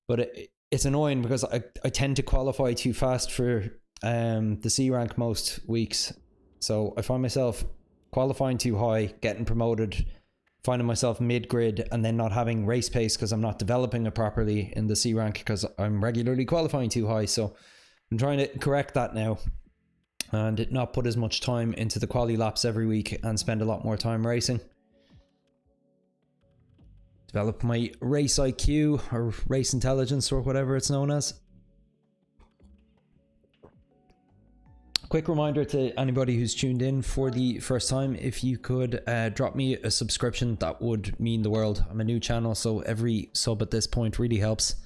But it's annoying because I tend to qualify too fast for the C rank most weeks. So I find myself qualifying too high, getting promoted, finding myself mid-grid, and then not having race pace because I'm not developing it properly in the C rank because I'm regularly qualifying too high. So I'm trying to correct that now and not put as much time into the quali laps every week and spend a lot more time racing. Develop my race IQ or race intelligence or whatever it's known as. Quick reminder to anybody who's tuned in for the first time, if you could drop me a subscription, that would mean the world. I'm a new channel, so every sub at this point really helps.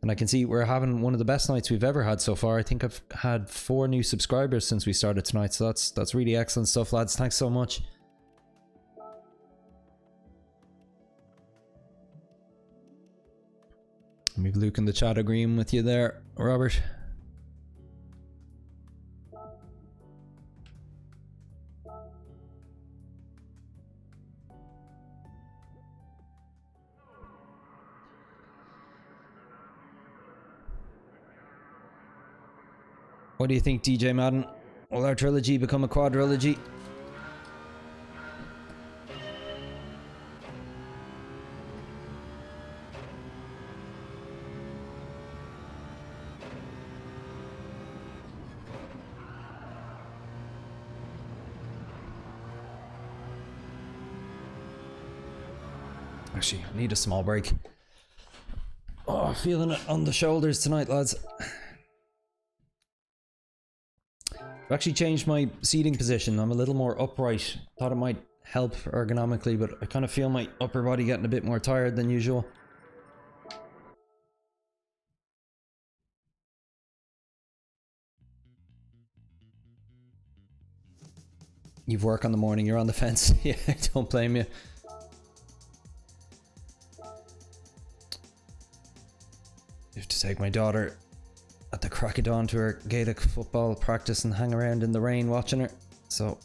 And I can see we're having one of the best nights we've ever had so far. I think I've had 4 new subscribers since we started tonight, so that's really excellent stuff, lads. Thanks so much. We've Luke in the chat agreeing with you there, Robert. What do you think, DJ Madden? Will our trilogy become a quadrilogy? Actually, I need a small break. Oh, feeling it on the shoulders tonight, lads. I've actually changed my seating position. I'm a little more upright. Thought it might help ergonomically, but I kind of feel my upper body getting a bit more tired than usual. You've work on the morning, you're on the fence. Yeah, don't blame you. I have to take my daughter at the crack of dawn to her Gaelic football practice and hang around in the rain watching her. So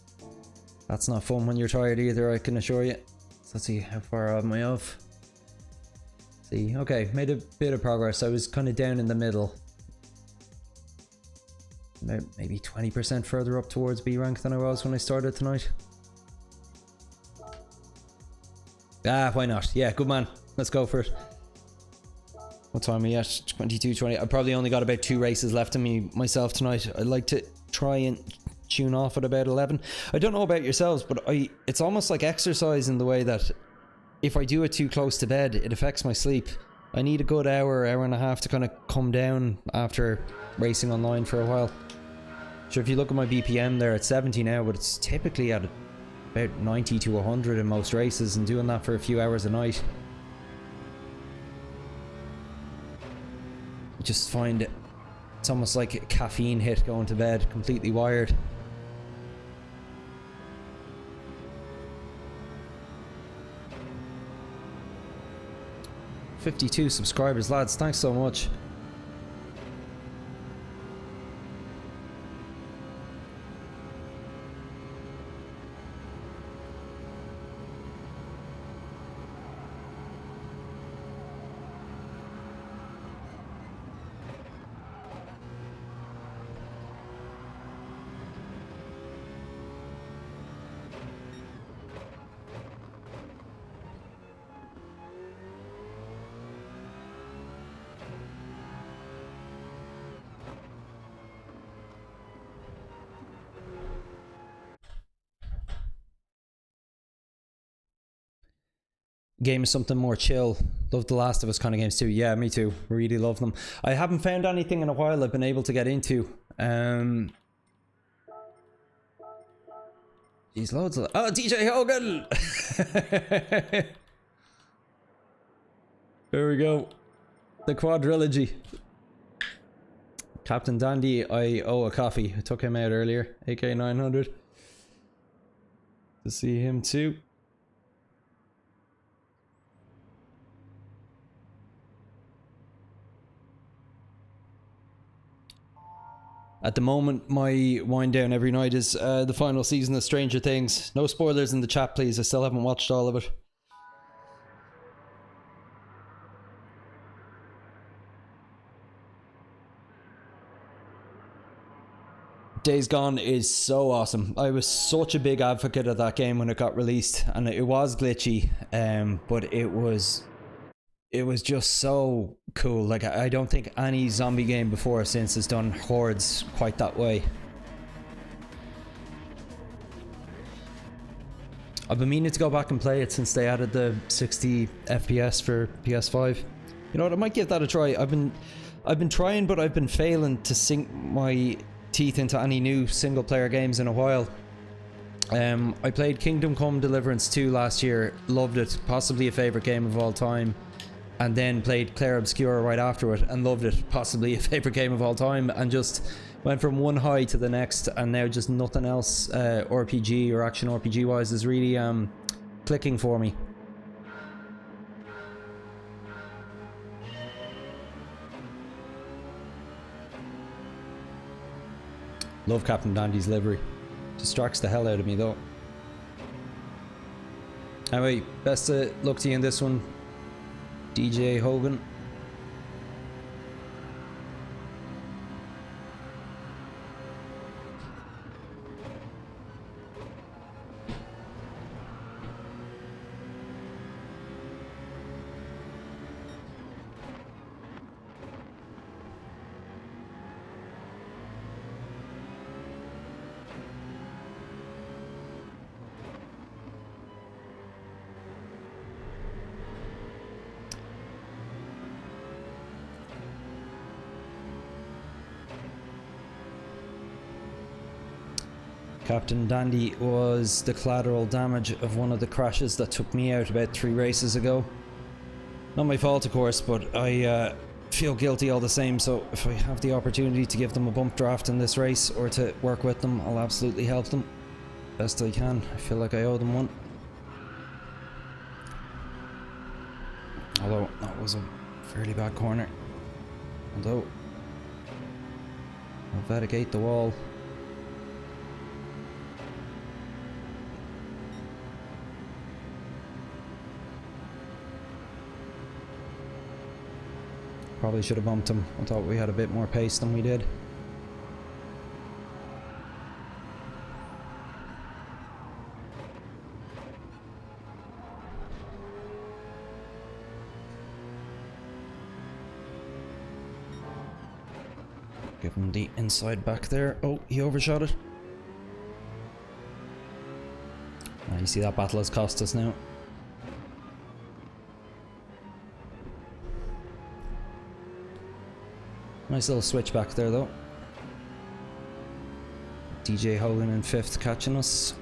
that's not fun when you're tired either, I can assure you. So let's see how far am I off. See, okay, made a bit of progress. I was kind of down in the middle. Maybe 20% further up towards B rank than I was when I started tonight. Ah, why not? Yeah, good man. Let's go for it. What time are we at? 22:20. I probably only got about 2 races left in me myself tonight. I'd like to try and tune off at about 11. I don't know about yourselves, but it's almost like exercise in the way that if I do it too close to bed, it affects my sleep. I need a good hour and a half to kind of come down after racing online for a while. So if you look at my BPM there, it's 70 now, but it's typically at about 90 to 100 in most races, and doing that for a few hours a night. I just find it's almost like a caffeine hit going to bed, completely wired. $52 subscribers, lads. Thanks so much. Game is something more chill. Love the Last of Us kind of games too. Yeah, me too. Really love them. I haven't found anything in a while I've been able to get into. Geez, loads of... Oh, DJ Hogan! There we go. The quadrilogy. Captain Dandy, I owe a coffee. I took him out earlier. AK900. To see him too. At the moment, my wind down every night is the final season of Stranger Things. No spoilers in the chat, please. I still haven't watched all of it. Days Gone is so awesome. I was such a big advocate of that game when it got released, and it was glitchy, but it was just so cool. Like, I don't think any zombie game before or since has done hordes quite that way. I've been meaning to go back and play it since they added the 60 FPS for PS5. You know what, I might give that a try. I've been trying, but I've been failing to sink my teeth into any new single player games in a while. I played Kingdom Come Deliverance 2 last year, loved it, possibly a favourite game of all time. And then played Clair Obscura right after it and loved it, possibly a favourite game of all time, and just went from one high to the next, and now just nothing else RPG or action RPG wise is really clicking for me. Love Captain Dandy's livery. Distracts the hell out of me though. Anyway, best of luck to you in this one, DJ Hogan. Captain Dandy was the collateral damage of one of the crashes that took me out about 3 races ago. Not my fault, of course, but I feel guilty all the same, so if I have the opportunity to give them a bump draft in this race or to work with them, I'll absolutely help them best I can. I feel like I owe them one. Although that was a fairly bad corner. Although I'll vindicate the wall. Probably should have bumped him. I thought we had a bit more pace than we did. Give him the inside back there. Oh, he overshot it. You see that battle has cost us now. Nice little switch back there though. DJ Hogan in 5th catching us.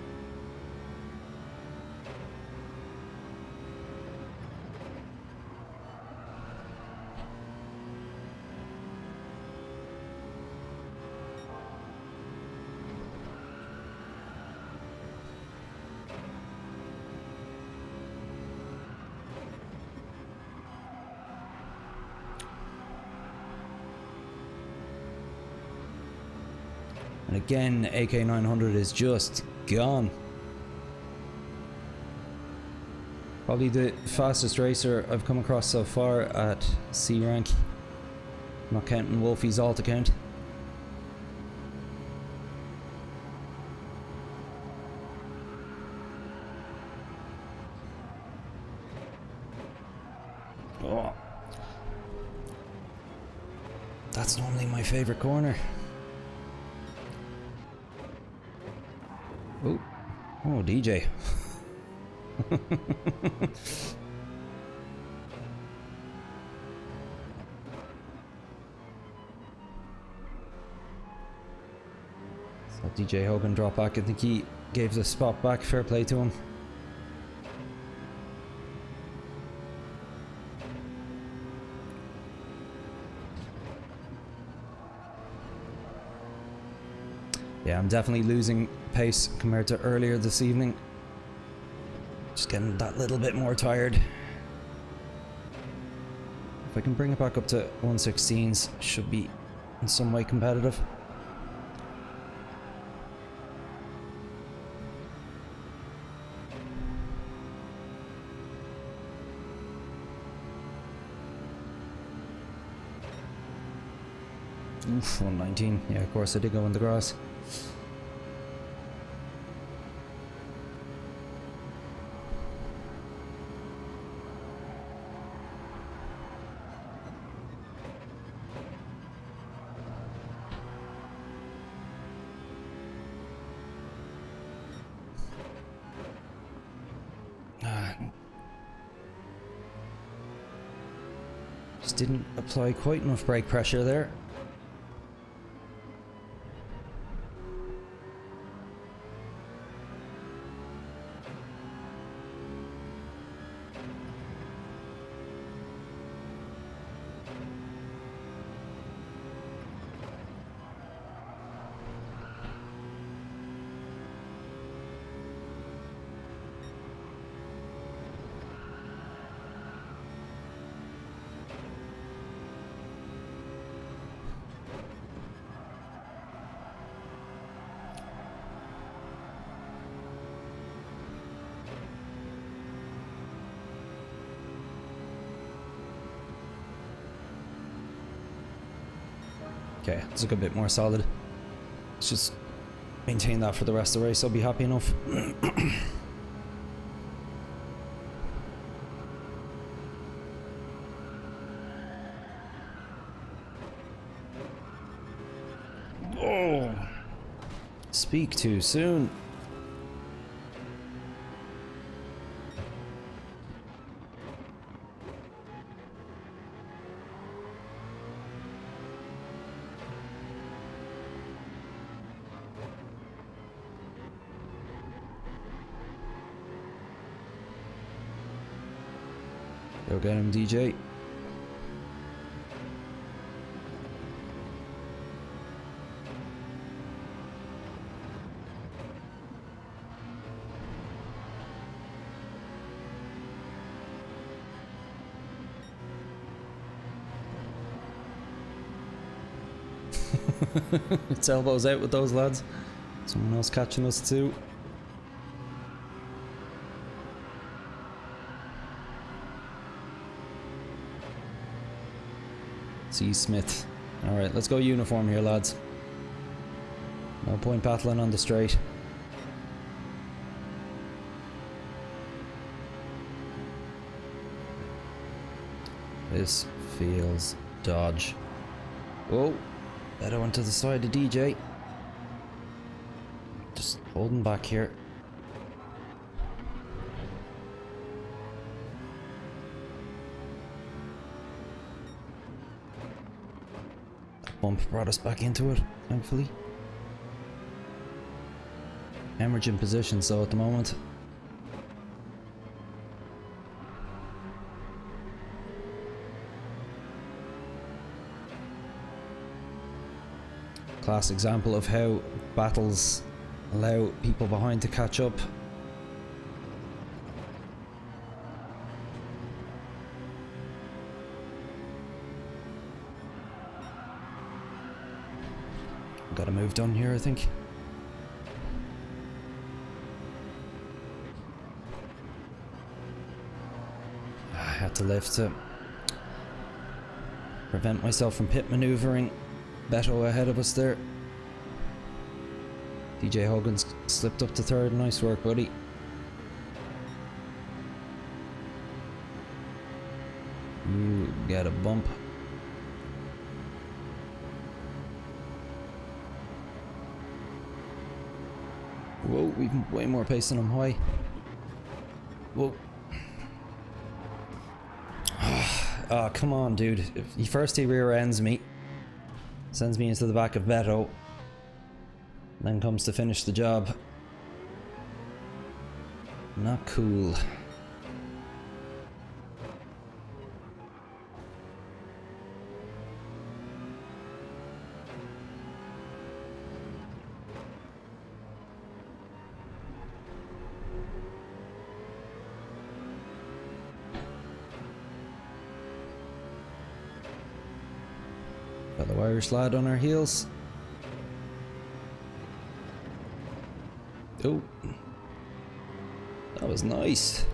And again, AK900 is just gone. Probably the fastest racer I've come across so far at C rank. Not counting Wolfie's alt account. Oh. That's normally my favorite corner. Oh, oh, DJ. So DJ Hogan drop back. I think he gave the spot back. Fair play to him. Yeah, I'm definitely losing pace compared to earlier this evening. Just getting that little bit more tired. If I can bring it back up to 116s, should be in some way competitive. Oof, 119. Yeah, of course I did go in the grass. Just didn't apply quite enough brake pressure there. Okay, it's a good bit more solid. Let's just maintain that for the rest of the race. I'll be happy enough. Oh, speak too soon. Go get him, DJ. It's elbows out with those lads. Someone else catching us too. C. Smith. Alright, let's go uniform here, lads. No point battling on the straight. This feels dodge. Oh, Beto onto the side of DJ. Just holding back here. That bump brought us back into it, thankfully. Hemorrhaging position, so at the moment. Class example of how battles allow people behind to catch up. Got a move done here, I think. I had to lift to prevent myself from pit maneuvering. Beto ahead of us there. DJ Hogan's slipped up to third. Nice work, buddy. You get a bump. Whoa, we've way more pace than I'm high. Whoa. Oh, come on, dude. He rear ends me. Sends me into the back of Beto. Then comes to finish the job. Not cool. Got the Irish lad on our heels. Oh, that was nice.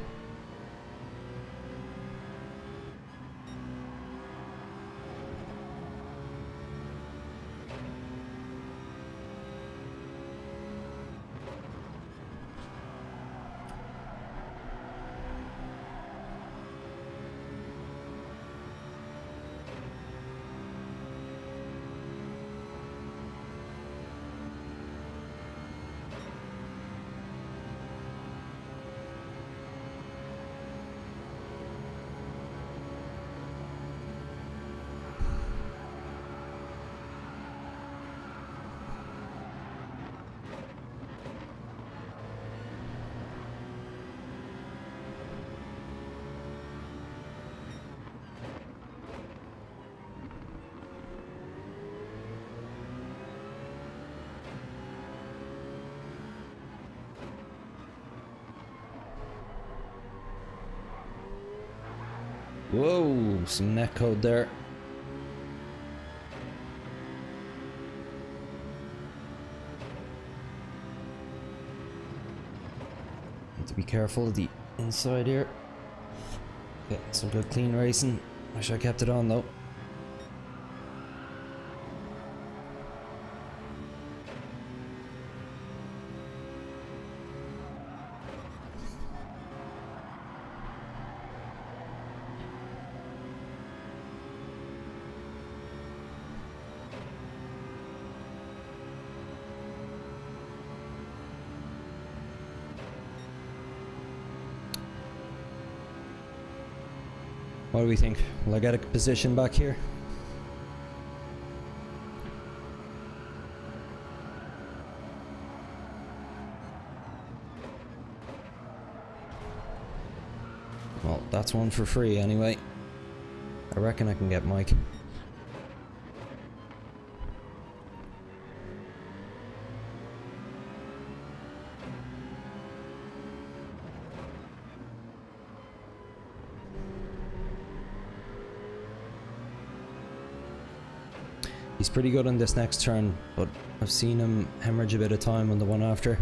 Whoa, some neck code there. Need to be careful of the inside here. Get some good clean racing. Wish I kept it on though. What do we think? Will I get a position back here? Well, that's one for free anyway. I reckon I can get Mike. He's pretty good on this next turn, but I've seen him hemorrhage a bit of time on the one after.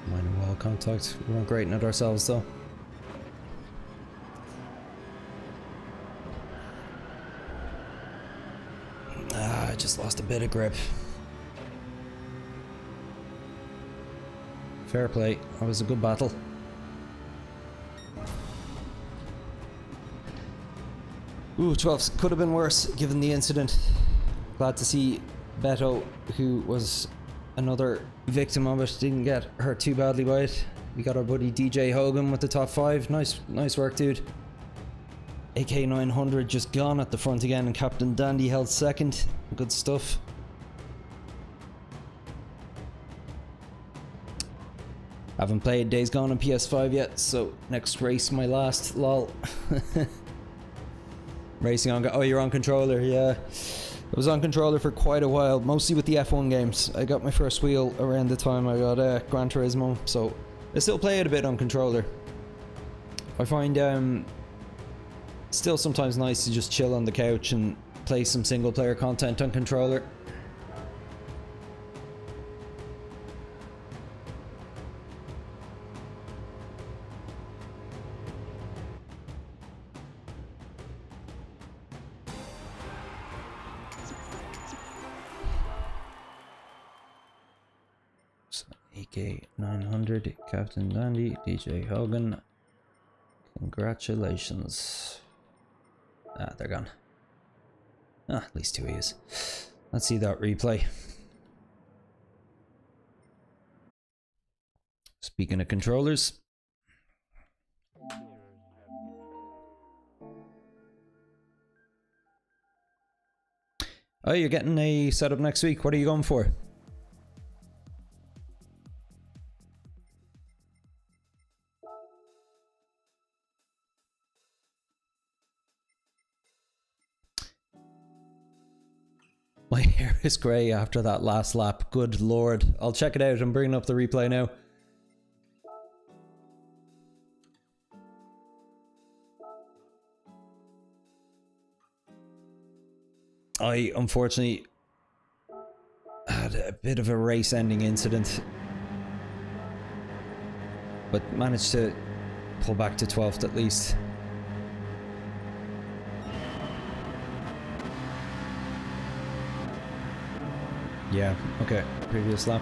Minor wall contact. We weren't great at ourselves though. I just lost a bit of grip. Fair play. That was a good battle. Ooh, 12 could have been worse given the incident. Glad to see Beto, who was another victim of it, didn't get hurt too badly by it. We got our buddy DJ Hogan with the top 5. Nice work, dude. AK900 just gone at the front again, and Captain Dandy held second. Good stuff. Haven't played Days Gone on PS5 yet, so next race my last, lol. Racing on... Oh, you're on controller, yeah. I was on controller for quite a while, mostly with the F1 games. I got my first wheel around the time I got Gran Turismo, so I still play it a bit on controller. I find still sometimes nice to just chill on the couch and play some single player content on controller. AK900, Captain Dandy, DJ Hogan. Congratulations. Ah, they're gone. Ah, at least 2 years. Let's see that replay. Speaking of controllers. Oh, you're getting a setup next week. What are you going for? My hair is grey after that last lap. Good lord. I'll check it out. I'm bringing up the replay now. I unfortunately had a bit of a race-ending incident, but managed to pull back to 12th at least. Yeah, okay, previous lap.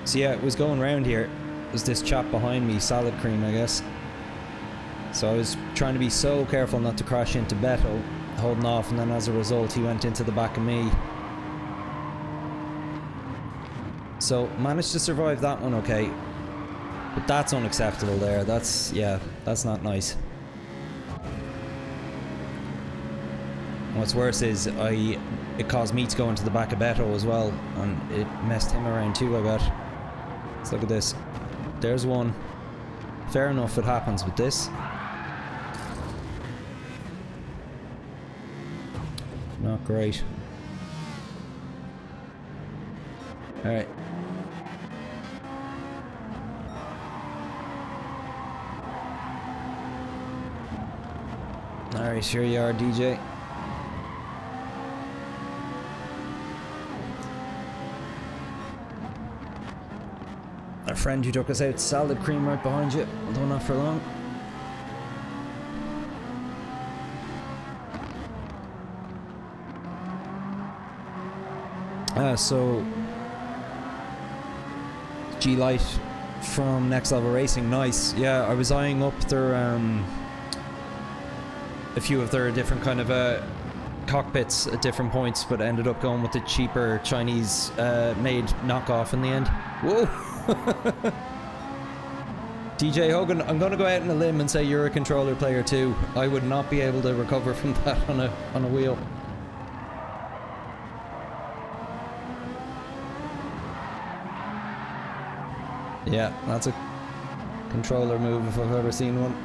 So yeah, it was going round here. There's this chap behind me, Salad Cream, I guess. So I was trying to be so careful not to crash into Beto, holding off, and then as a result he went into the back of me. So managed to survive that one okay. But that's unacceptable there. That's, yeah, that's not nice. What's worse is it caused me to go into the back of Beto as well, and it messed him around too, I bet. Let's look at this. There's one. Fair enough, it happens with this. Not great. Alright. Alright, here you are, DJ. Our friend who took us out, Salad Cream, right behind you, although not for long. So G-Light from Next Level Racing, nice. Yeah, I was eyeing up their a few of their different kind of cockpits at different points, but ended up going with the cheaper Chinese made knockoff in the end. Whoa. DJ Hogan, I'm gonna go out on a limb and say you're a controller player too. I would not be able to recover from that on a wheel. Yeah, that's a controller move if I've ever seen one.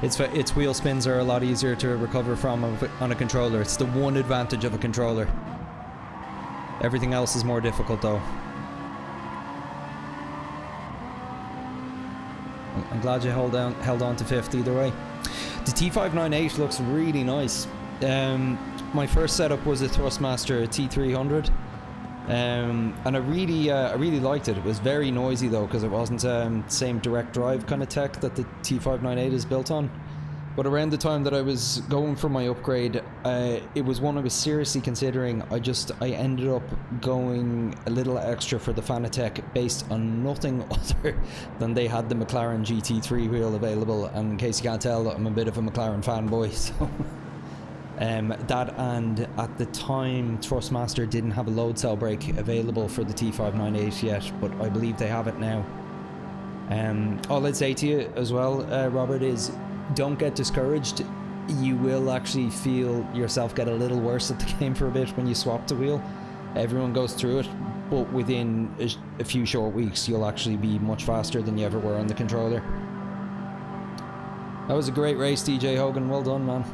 Its wheel spins are a lot easier to recover from on a controller. It's the one advantage of a controller. Everything else is more difficult though. I'm glad you held on to 5th either way. The T598 looks really nice. My first setup was a Thrustmaster T300. And I really liked it. It was very noisy though, because it wasn't same direct drive kind of tech that the T598 is built on. But around the time that I was going for my upgrade, it was one I was seriously considering. I ended up going a little extra for the Fanatec based on nothing other than they had the McLaren GT3 wheel available. And in case you can't tell, I'm a bit of a McLaren fanboy, so that, and at the time Thrustmaster didn't have a load cell brake available for the T598 yet, but I believe they have it now. All I'd say to you as well, Robert, is don't get discouraged. You will actually feel yourself get a little worse at the game for a bit when you swap the wheel. Everyone goes through it, but within a few short weeks you'll actually be much faster than you ever were on the controller. That was a great race, DJ Hogan. Well done, man.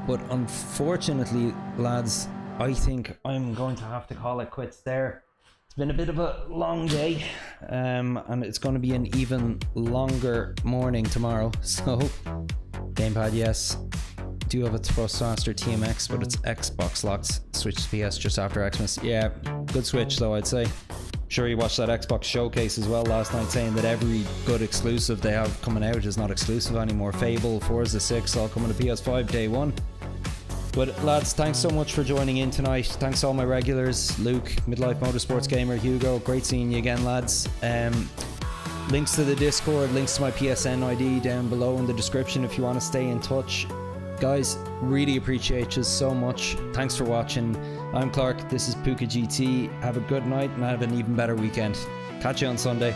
But unfortunately, lads, I think I'm going to have to call it quits there. It's been a bit of a long day, and it's going to be an even longer morning tomorrow. So, gamepad, yes. Do have a Thrustmaster TMX, but it's Xbox locked. Switch to PS just after Xmas. Yeah, good switch though, I'd say. Sure, you watched that Xbox showcase as well last night, saying that every good exclusive they have coming out is not exclusive anymore. Fable, Forza 6, all coming to PS5 day one. But lads, thanks so much for joining in tonight. Thanks to all my regulars, Luke, Midlife Motorsports Gamer, Hugo. Great seeing you again, lads. Links to the Discord, links to my PSN ID down below in the description if you want to stay in touch. Guys, really appreciate you so much. Thanks for watching. I'm Clark, this is Puka GT. Have a good night and have an even better weekend. Catch you on Sunday.